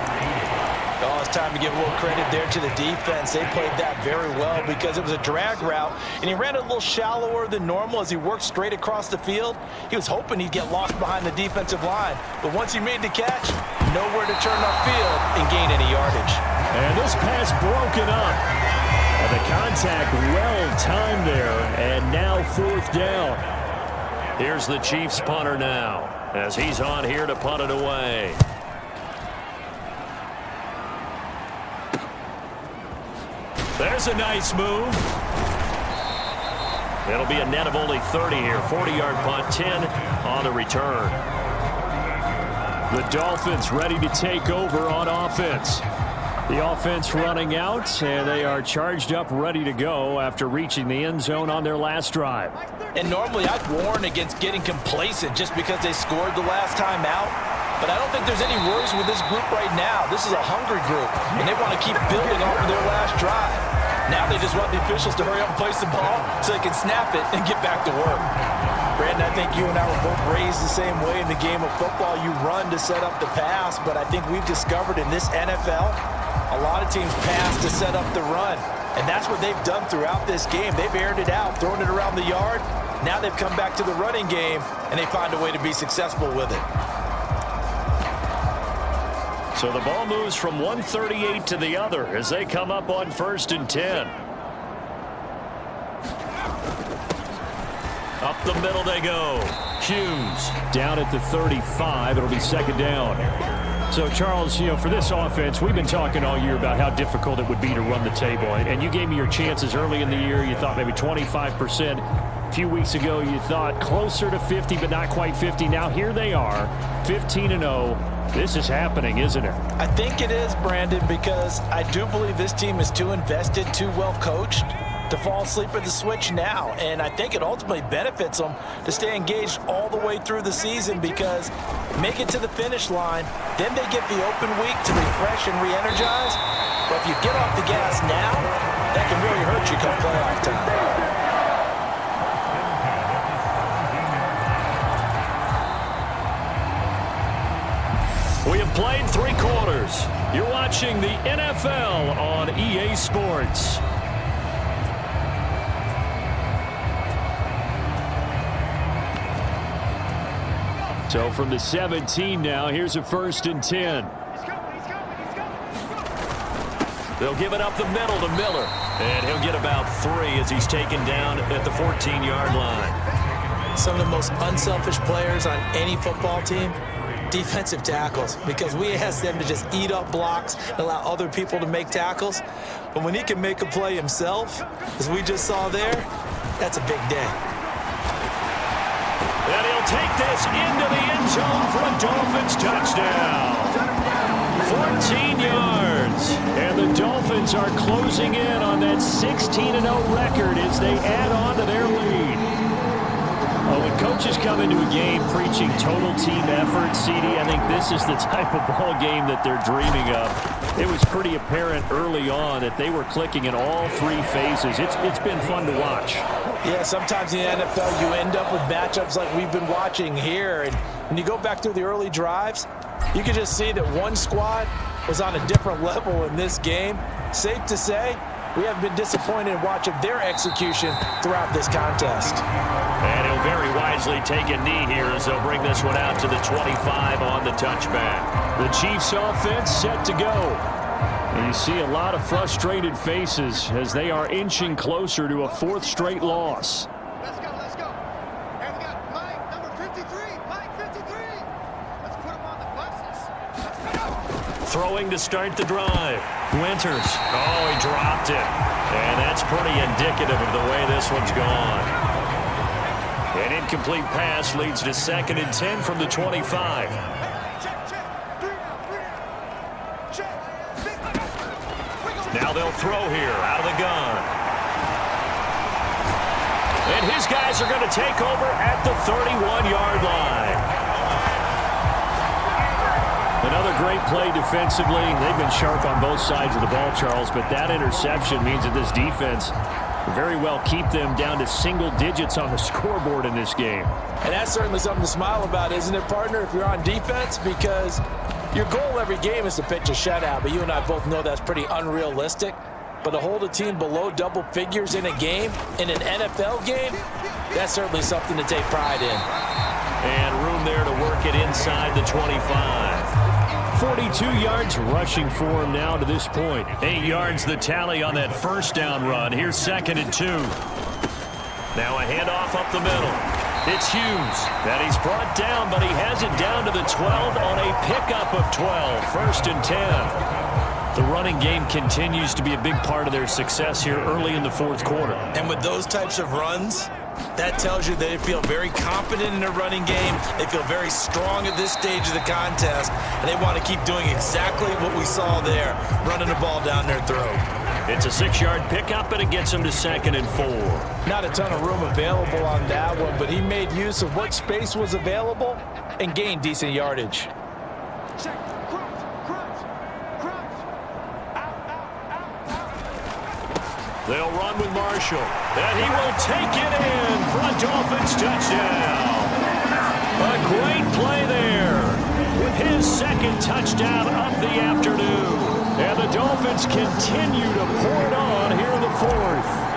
Oh, it's time to give a little credit there to the defense. They played that very well because it was a drag route, and he ran a little shallower than normal as he worked straight across the field. He was hoping he'd get lost behind the defensive line, but once he made the catch, nowhere to turn upfield and gain any yardage. And this pass broken up. And the contact well-timed there, and now 4th down. Here's the Chiefs punter now as he's on here to punt it away. There's a nice move. It'll be a net of only 30 here. 40-yard punt, 10 on the return. The Dolphins ready to take over on offense. The offense running out, and they are charged up, ready to go after reaching the end zone on their last drive. And normally I'd warn against getting complacent just because they scored the last time out. But I don't think there's any worries with this group right now. This is a hungry group, and they want to keep building off of their last drive. Now they just want the officials to hurry up and place the ball so they can snap it and get back to work. Brandon, I think you and I were both raised the same way in the game of football. You run to set up the pass, but I think we've discovered in this NFL, a lot of teams pass to set up the run. And that's what they've done throughout this game. They've aired it out, thrown it around the yard. Now they've come back to the running game, and they find a way to be successful with it. So the ball moves from 138 to the other as they come up on 1st and 10. Up the middle they go. Hughes down at the 35. It'll be 2nd down. So, Charles, for this offense, we've been talking all year about how difficult it would be to run the table. And you gave me your chances early in the year. You thought maybe 25%. A few weeks ago, you thought closer to 50, but not quite 50. Now here they are, 15-0. This is happening, isn't it? I think it is, Brandon, because I do believe this team is too invested, too well coached to fall asleep at the switch now. And I think it ultimately benefits them to stay engaged all the way through the season, because make it to the finish line, then they get the open week to refresh and re-energize. But if you get off the gas now, that can really hurt you come playoff time. We have played 3 quarters. You're watching the NFL on EA Sports. So from the 17 now, here's a 1st and 10. They'll give it up the middle to Miller. And he'll get about 3 as he's taken down at the 14-yard line. Some of the most unselfish players on any football team, defensive tackles, because we ask them to just eat up blocks and allow other people to make tackles. But when he can make a play himself, as we just saw there, that's a big day. And he'll take this into the end zone for a Dolphins touchdown. 14 yards. And the Dolphins are closing in on that 16-0 record as they add on to their lead. Well, when coaches come into a game preaching total team effort, CD, I think this is the type of ball game that they're dreaming of. It was pretty apparent early on that they were clicking in all 3 phases. It's been fun to watch. Yeah, sometimes in the NFL you end up with matchups like we've been watching here. And when you go back through the early drives, you can just see that one squad was on a different level in this game. Safe to say, we haven't been disappointed in watching their execution throughout this contest. And he'll very wisely take a knee here as they'll bring this one out to the 25 on the touchback. The Chiefs offense set to go. And you see a lot of frustrated faces as they are inching closer to a 4th straight loss. Let's go, let's go. And we got Mike, number 53. Mike, 53. Let's put him on the buses. Let's go. Throwing to start the drive. Winters. Oh, he dropped it. And that's pretty indicative of the way this one's gone. An incomplete pass leads to 2nd and 10 from the 25. Now they'll throw here out of the gun. And his guys are going to take over at the 31-yard line. Another great play defensively. They've been sharp on both sides of the ball, Charles, but that interception means that this defense very well keep them down to single digits on the scoreboard in this game. And that's certainly something to smile about, isn't it, partner, if you're on defense? Because your goal every game is to pitch a shutout, but you and I both know that's pretty unrealistic. But to hold a team below double figures in a game, in an NFL game, that's certainly something to take pride in. And room there to work it inside the 25. 42 yards rushing for him now to this point. 8 yards the tally on that 1st down run. Here's 2nd and 2. Now a handoff up the middle. It's Hughes. That he's brought down, but he has it down to the 12 on a pickup of 12. 1st and 10. The running game continues to be a big part of their success here early in the 4th quarter. And with those types of runs, that tells you that they feel very confident in their running game. They feel very strong at this stage of the contest, and they want to keep doing exactly what we saw there, running the ball down their throat. It's a 6-yard pickup, and it gets them to 2nd and 4. Not a ton of room available on that one, but he made use of what space was available and gained decent yardage. Check. Crunch. Crunch. Crunch. Out, out, out, out. They'll run with Marshall, and he will take it in for a Dolphins touchdown. A great play there with his second touchdown of the afternoon. And the Dolphins continue to pour it on here in the fourth.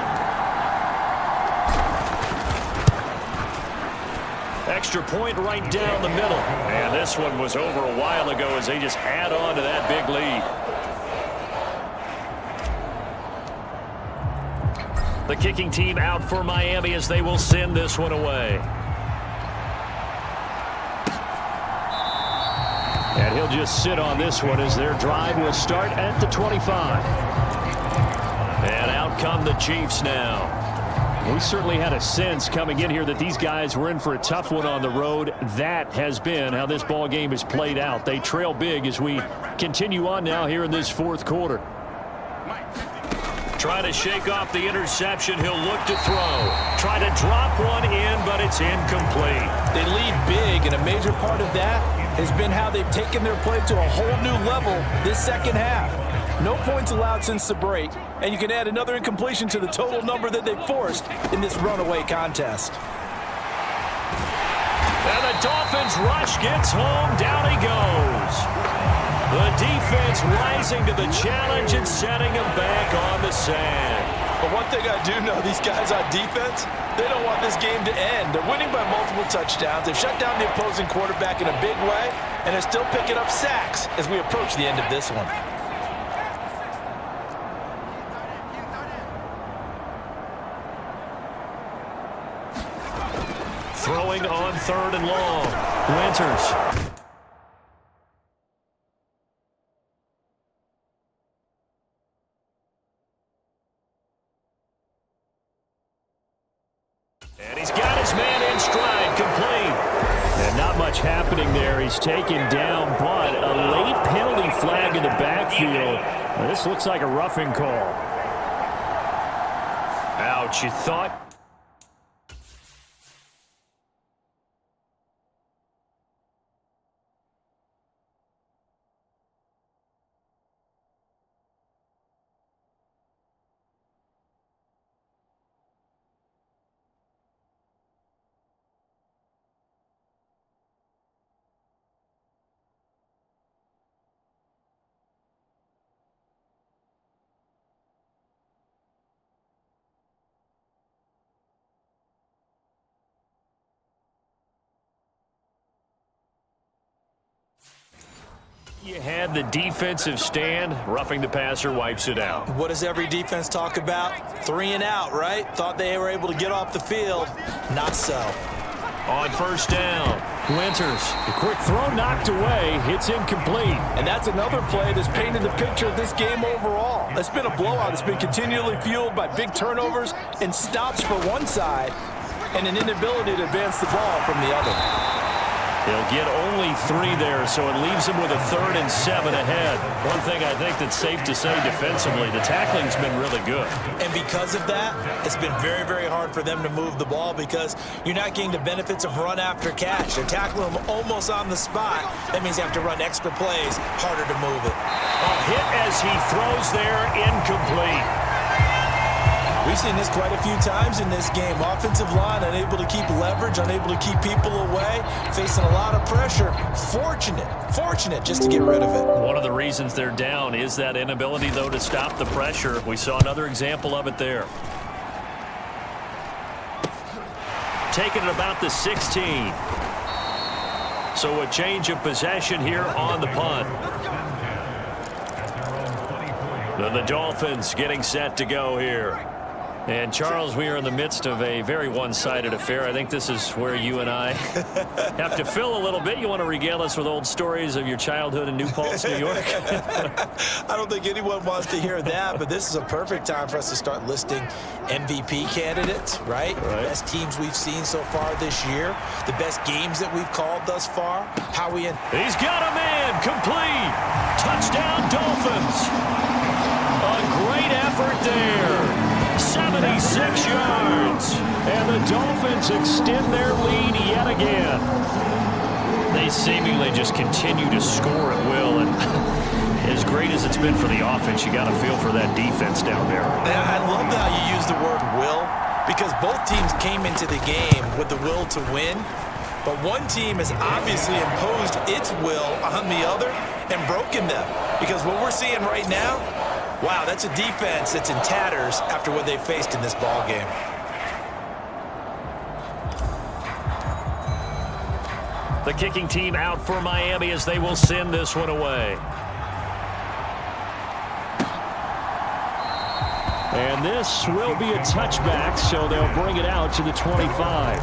Extra point right down the middle. And this one was over a while ago as they just add on to that big lead. The kicking team out for Miami as they will send this one away. And he'll just sit on this one as their drive will start at the 25. And out come the Chiefs now. We certainly had a sense coming in here that these guys were in for a tough one on the road. That has been how this ball game has played out. They trail big as we continue on now here in this fourth quarter. Trying to shake off the interception. He'll look to throw. Try to drop one in, but it's incomplete. They lead big, and a major part of that has been how they've taken their play to a whole new level this second half. No points allowed since the break, and you can add another incompletion to the total number that they forced in this runaway contest. And the Dolphins rush gets home. Down he goes. The defense rising to the challenge and setting him back on the sand. But one thing I do know, these guys on defense, they don't want this game to end. They're winning by multiple touchdowns. They've shut down the opposing quarterback in a big way, and they're still picking up sacks as we approach the end of this one. Throwing on third and long. Winters. And he's got his man in stride, complete. And not much happening there. He's taken down, but a late penalty flag in the backfield. Now, this looks like a roughing call. Ouch, you thought... You had the defensive stand. Roughing the passer wipes it out. What does every defense talk about? 3 and out, right? Thought they were able to get off the field. Not so. On first down, Winters. A quick throw knocked away. It's incomplete. And that's another play that's painted the picture of this game overall. It's been a blowout. It's been continually fueled by big turnovers and stops for one side and an inability to advance the ball from the other. He'll get only 3 there, so it leaves him with a 3rd and 7 ahead. One thing I think that's safe to say defensively, the tackling's been really good. And because of that, it's been very, very hard for them to move the ball because you're not getting the benefits of run after catch. They're tackling them almost on the spot. That means you have to run extra plays, harder to move it. A hit as he throws there, incomplete. We've seen this quite a few times in this game. Offensive line unable to keep leverage, unable to keep people away, facing a lot of pressure. Fortunate just to get rid of it. One of the reasons they're down is that inability, though, to stop the pressure. We saw another example of it there. Taking it about the 16. So a change of possession here on the punt. The Dolphins getting set to go here. And, Charles, we are in the midst of a very one-sided affair. I think this is where you and I have to fill a little bit. You want to regale us with old stories of your childhood in New Paltz, New York? I don't think anyone wants to hear that, but this is a perfect time for us to start listing MVP candidates, right? The best teams we've seen so far this year, the best games that we've called thus far, how we... He's got a man, complete. Touchdown, Dolphins. A great effort there. 76 yards. And the Dolphins extend their lead yet again. They seemingly just continue to score at will. And as great as it's been for the offense, you got to feel for that defense down there. And I love how you use the word will, because both teams came into the game with the will to win, but one team has obviously imposed its will on the other and broken them. Because what we're seeing right now, wow, that's a defense that's in tatters after what they faced in this ball game. The kicking team out for Miami as they will send this one away. And this will be a touchback, so they'll bring it out to the 25.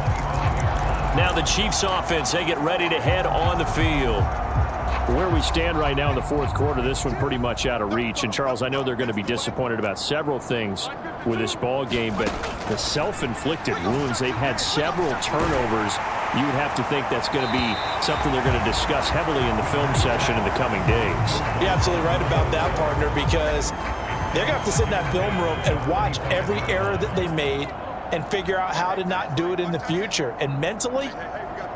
Now the Chiefs offense, they get ready to head on the field. Where we stand right now in the fourth quarter, this one pretty much out of reach. And, Charles, I know they're going to be disappointed about several things with this ball game, but the self-inflicted wounds, they've had several turnovers. You would have to think that's going to be something they're going to discuss heavily in the film session in the coming days. You're absolutely right about that, partner, because they're going to have to sit in that film room and watch every error that they made and figure out how to not do it in the future. And mentally,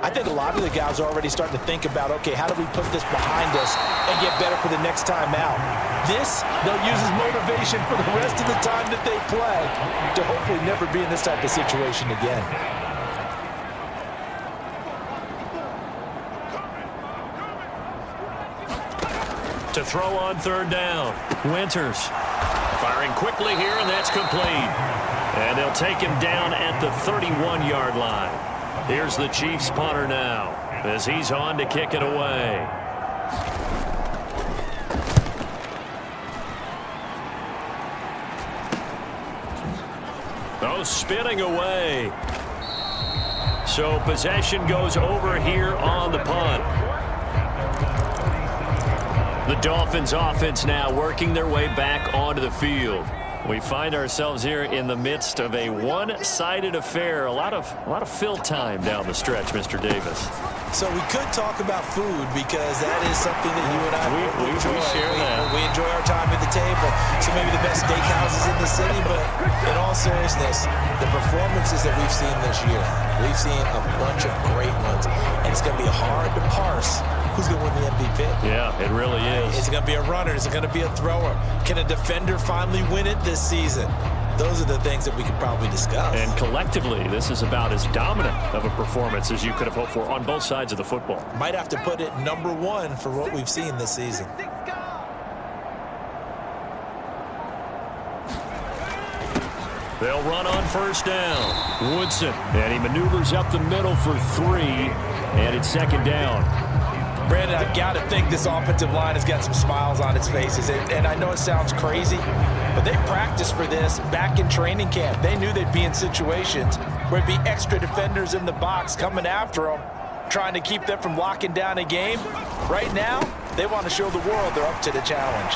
I think a lot of the guys are already starting to think about, okay, how do we put this behind us and get better for the next time out? This, they'll use as motivation for the rest of the time that they play to hopefully never be in this type of situation again. To throw on third down, Winters firing quickly here, and that's complete. And they'll take him down at the 31-yard line. Here's the Chiefs punter now as he's on to kick it away. Oh, spinning away. So possession goes over here on the punt. The Dolphins offense now working their way back onto the field. We find ourselves here in the midst of a one-sided affair. A lot of fill time down the stretch, Mr. Davis. So we could talk about food because that is something that you and I enjoy. We share that. We enjoy our time at the table. So maybe the best steakhouses in the city, but in all seriousness, the performances that we've seen this year, we've seen a bunch of great ones, and it's going to be hard to parse who's going to win the MVP. Yeah, it really is. Is it going to be a runner? Is it going to be a thrower? Can a defender finally win it this season? Those are the things that we could probably discuss. And collectively, this is about as dominant of a performance as you could have hoped for on both sides of the football. Might have to put it number one for what we've seen this season. They'll run on first down. Woodson, and he maneuvers up the middle for 3, and it's second down. Brandon, I've got to think this offensive line has got some smiles on its faces. And I know it sounds crazy, but they practiced for this back in training camp. They knew they'd be in situations where it'd be extra defenders in the box coming after them, trying to keep them from locking down a game. Right now, they want to show the world they're up to the challenge.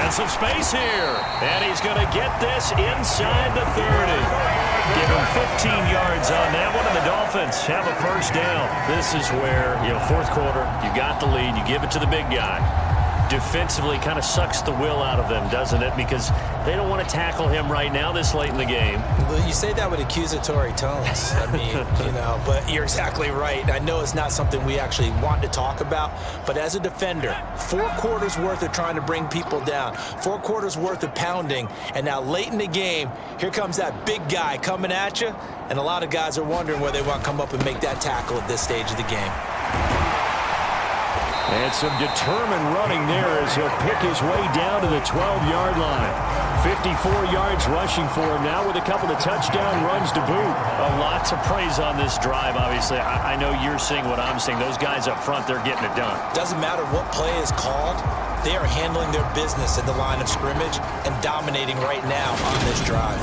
And some space here. And he's going to get this inside the 30. Give him 15 yards on that one, and the Dolphins have a first down. This is where, fourth quarter, you got the lead, you give it to the big guy. Defensively kind of sucks the will out of them, doesn't it? Because they don't want to tackle him right now this late in the game. Well, you say that with accusatory tones. I mean, but you're exactly right. I know it's not something we actually want to talk about, but as a defender, 4 quarters worth of trying to bring people down, 4 quarters worth of pounding, and now late in the game, here comes that big guy coming at you, and a lot of guys are wondering where they want to come up and make that tackle at this stage of the game. And some determined running there as he'll pick his way down to the 12-yard line. 54 yards rushing for him now with a couple of touchdown runs to boot. A lot to praise on this drive, obviously. I know you're seeing what I'm seeing. Those guys up front, they're getting it done. Doesn't matter what play is called. They are handling their business at the line of scrimmage and dominating right now on this drive.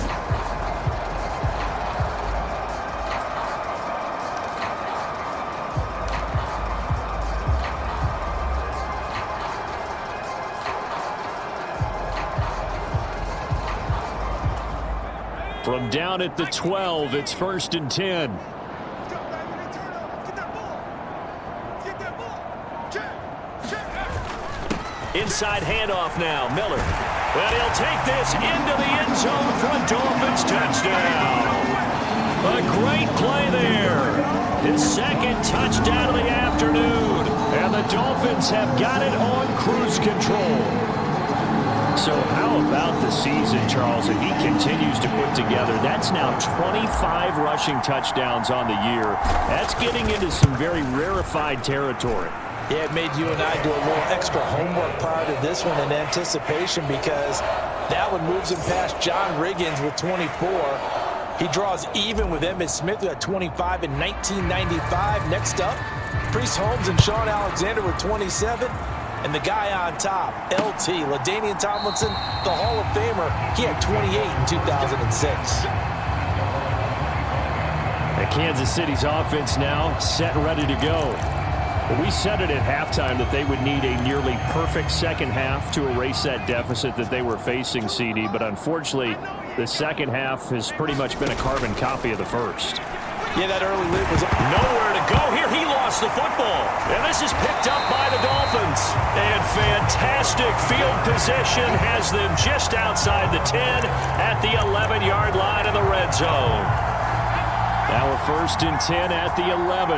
From down at the 12, it's 1st and 10. Inside handoff now, Miller. Well, he'll take this into the end zone for a Dolphins touchdown. A great play there. His second touchdown of the afternoon. And the Dolphins Dolphins have got it on cruise control. So how about the season, Charles, that he continues to put together? That's now 25 rushing touchdowns on the year. That's getting into some very rarefied territory. Yeah, it made you and I do a little extra homework prior to this one in anticipation, because that one moves him past John Riggins with 24. He draws even with Emmitt Smith, who had 25 in 1995. Next up, Priest Holmes and Sean Alexander with 27. And the guy on top, LT, LaDainian Tomlinson, the Hall of Famer, he had 28 in 2006. And Kansas City's offense now set and ready to go. But we said it at halftime that they would need a nearly perfect second half to erase that deficit that they were facing, CD. But unfortunately, the second half has pretty much been a carbon copy of the first. Yeah, that early lead was Nowhere to go here. He lost the football. And this is picked up by the Dolphins. And fantastic field position has them just outside the 10 at the 11-yard line of the red zone. Now we're 1st and 10 at the 11.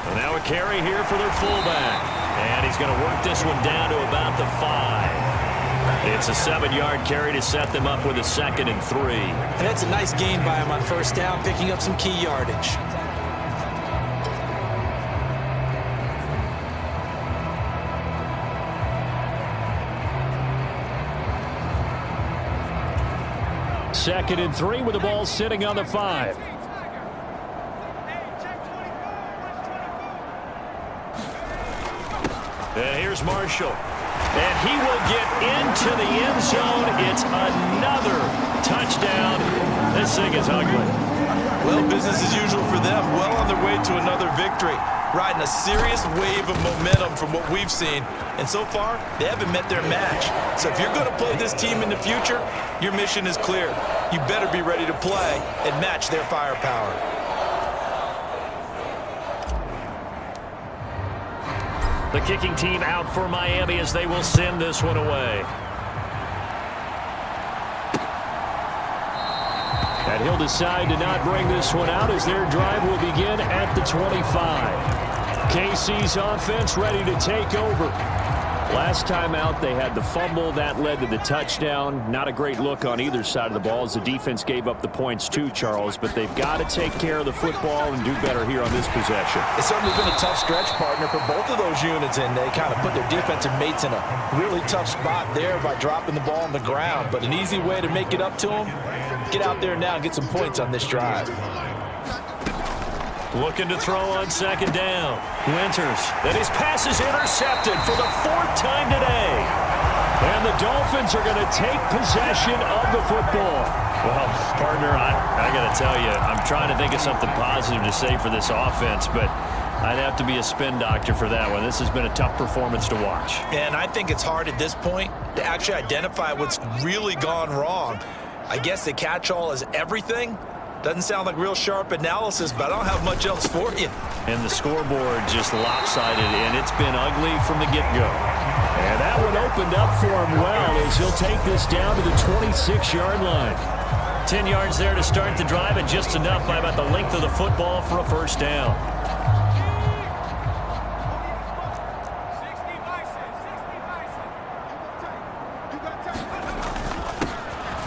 And now a carry here for their fullback. And he's going to work this one down to about the 5. It's a 7-yard carry to set them up with a 2nd and 3. And that's a nice gain by him on first down, picking up some key yardage. Second and 3 with the ball sitting on the 5. And here's Marshall. And he will get into the end zone. It's another touchdown. This thing is ugly. Well, business as usual for them. Well on their way to another victory. Riding a serious wave of momentum from what we've seen. And so far, they haven't met their match. So if you're going to play this team in the future, your mission is clear. You better be ready to play and match their firepower. The kicking team out for Miami as they will send this one away. And he'll decide to not bring this one out as their drive will begin at the 25. KC's offense ready to take over. Last time out, they had the fumble. That led to the touchdown. Not a great look on either side of the ball as the defense gave up the points too, Charles. But they've got to take care of the football and do better here on this possession. It's certainly been a tough stretch, partner, for both of those units, and they kind of put their defensive mates in a really tough spot there by dropping the ball on the ground. But an easy way to make it up to them, get out there now and get some points on this drive. Looking to throw on 2nd down. Winters. And his pass is intercepted for the 4th time today. And the Dolphins are going to take possession of the football. Well, partner, I got to tell you, I'm trying to think of something positive to say for this offense, but I'd have to be a spin doctor for that one. This has been a tough performance to watch. And I think it's hard at this point to actually identify what's really gone wrong. I guess the catch-all is everything. Doesn't sound like real sharp analysis, but I don't have much else for you. And the scoreboard just lopsided, and it's been ugly from the get-go. And that one opened up for him well as he'll take this down to the 26-yard line. 10 yards there to start the drive, and just enough by about the length of the football for a 1st down.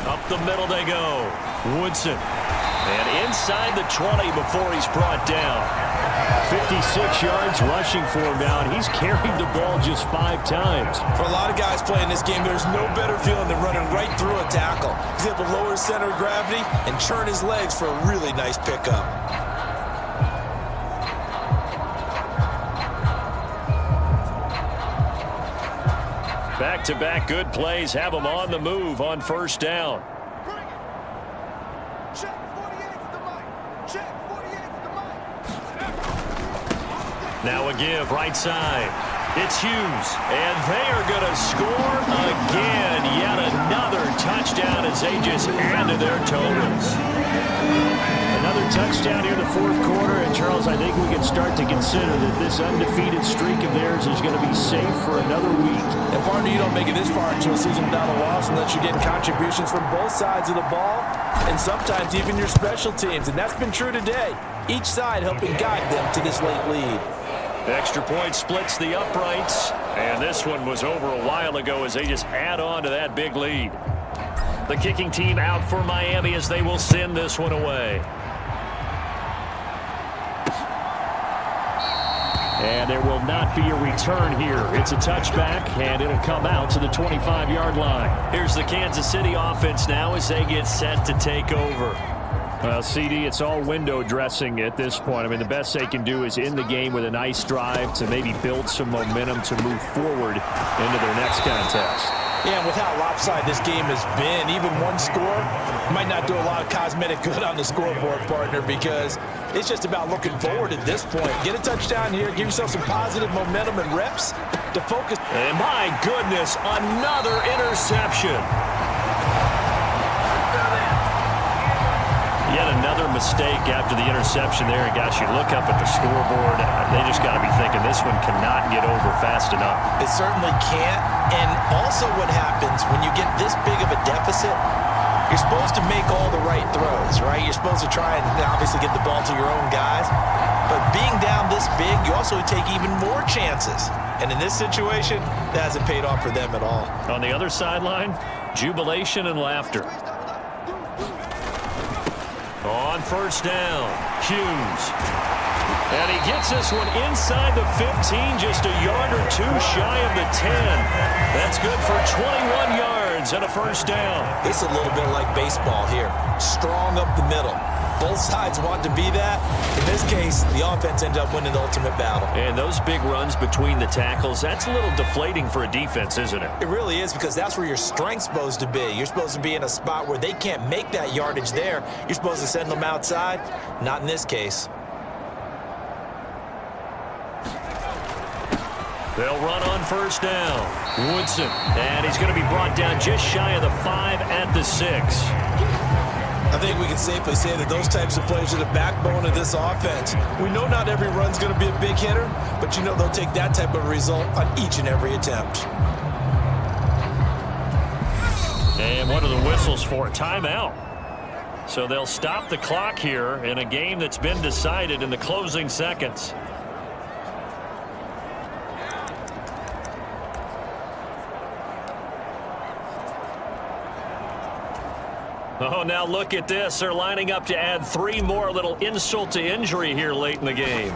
Up the middle they go. Woodson. And inside the 20 before he's brought down. 56 yards rushing for him now, and he's carried the ball just 5 times. For a lot of guys playing this game, there's no better feeling than running right through a tackle. He's able to lower his center of gravity and churn his legs for a really nice pickup. Back-to-back good plays have them on the move on 1st down. Now a give, right side. It's Hughes, and they are going to score again. Yet another touchdown as they just add to their totals. Another touchdown here in the 4th quarter, and Charles, I think we can start to consider that this undefeated streak of theirs is going to be safe for another week. And partner, you don't make it this far into a season without a loss unless you're getting contributions from both sides of the ball, and sometimes even your special teams, and that's been true today. each side helping guide them to this late lead. The extra point splits the uprights, and this one was over a while ago as they just add on to that big lead. The kicking team out for Miami as they will send this one away. And there will not be a return here. It's a touchback, and it'll come out to the 25-yard line. Here's the Kansas City offense now as they get set to take over. Well, CD, it's all window dressing at this point. I mean, the best they can do is in the game with a nice drive to maybe build some momentum to move forward into their next contest. Yeah, and with how lopsided this game has been, even one score might not do a lot of cosmetic good on the scoreboard, partner, because it's just about looking forward at this point. Get a touchdown here, give yourself some positive momentum and reps to focus. And my goodness, another interception. Yet another mistake after the interception there. And gosh, you look up at the scoreboard, they just got to be thinking this one cannot get over fast enough. It certainly can't. And also what happens when you get this big of a deficit, you're supposed to make all the right throws, right? You're supposed to try and obviously get the ball to your own guys. But being down this big, you also take even more chances. And in this situation, that hasn't paid off for them at all. On the other sideline, jubilation and laughter. On first down, Hughes. And he gets this one inside the 15, just a yard or two shy of the 10. That's good for 21 yards and a first down. It's a little bit like baseball here. Strong up the middle. Both sides want to be that. In this case, the offense ended up winning the ultimate battle. And those big runs between the tackles, that's a little deflating for a defense, isn't it? It really is, because that's where your strength's supposed to be. You're supposed to be in a spot where they can't make that yardage there. You're supposed to send them outside. Not in this case. They'll run on first down. Woodson, and he's going to be brought down just shy of the 5 at the 6. I think we can safely say that those types of plays are the backbone of this offense. We know not every run's going to be a big hitter, but you know they'll take that type of result on each and every attempt. And what are the whistles for? A timeout. So they'll stop the clock here in a game that's been decided in the closing seconds. Oh, now look at this. They're lining up to add 3 more, a little insult to injury here late in the game.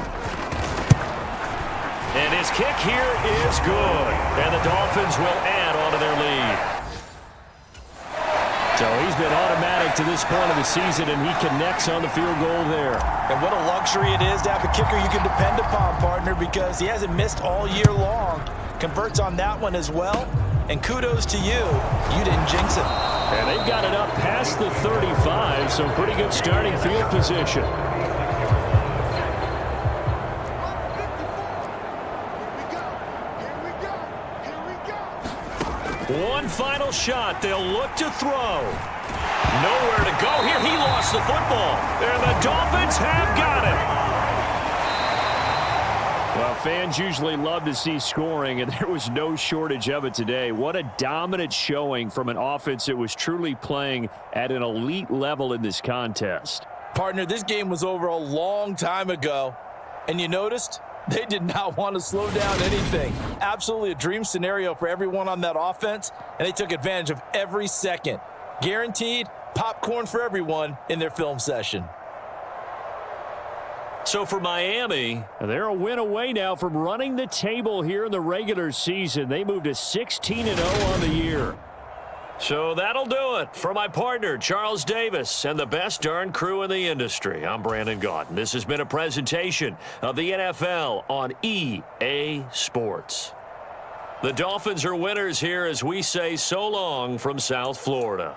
And his kick here is good. And the Dolphins will add on to their lead. So he's been automatic to this point of the season, and he connects on the field goal there. And what a luxury it is to have a kicker you can depend upon, partner, because he hasn't missed all year long. Converts on that one as well. And kudos to you. You didn't jinx it. And they've got it up past the 35, so pretty good starting field position. One final shot. They'll look to throw. Nowhere to go here. He lost the football. And the Dolphins have got it. Well, fans usually love to see scoring, and there was no shortage of it today. What a dominant showing from an offense that was truly playing at an elite level in this contest. Partner, this game was over a long time ago, and you noticed they did not want to slow down anything. Absolutely a dream scenario for everyone on that offense, and they took advantage of every second. Guaranteed popcorn for everyone in their film session. So for Miami, they're a win away now from running the table here in the regular season. They moved to 16-0 on the year. So that'll do it. For my partner, Charles Davis, and the best darn crew in the industry, I'm Brandon Gaudin. This has been a presentation of the NFL on EA Sports. The Dolphins are winners here as we say so long from South Florida.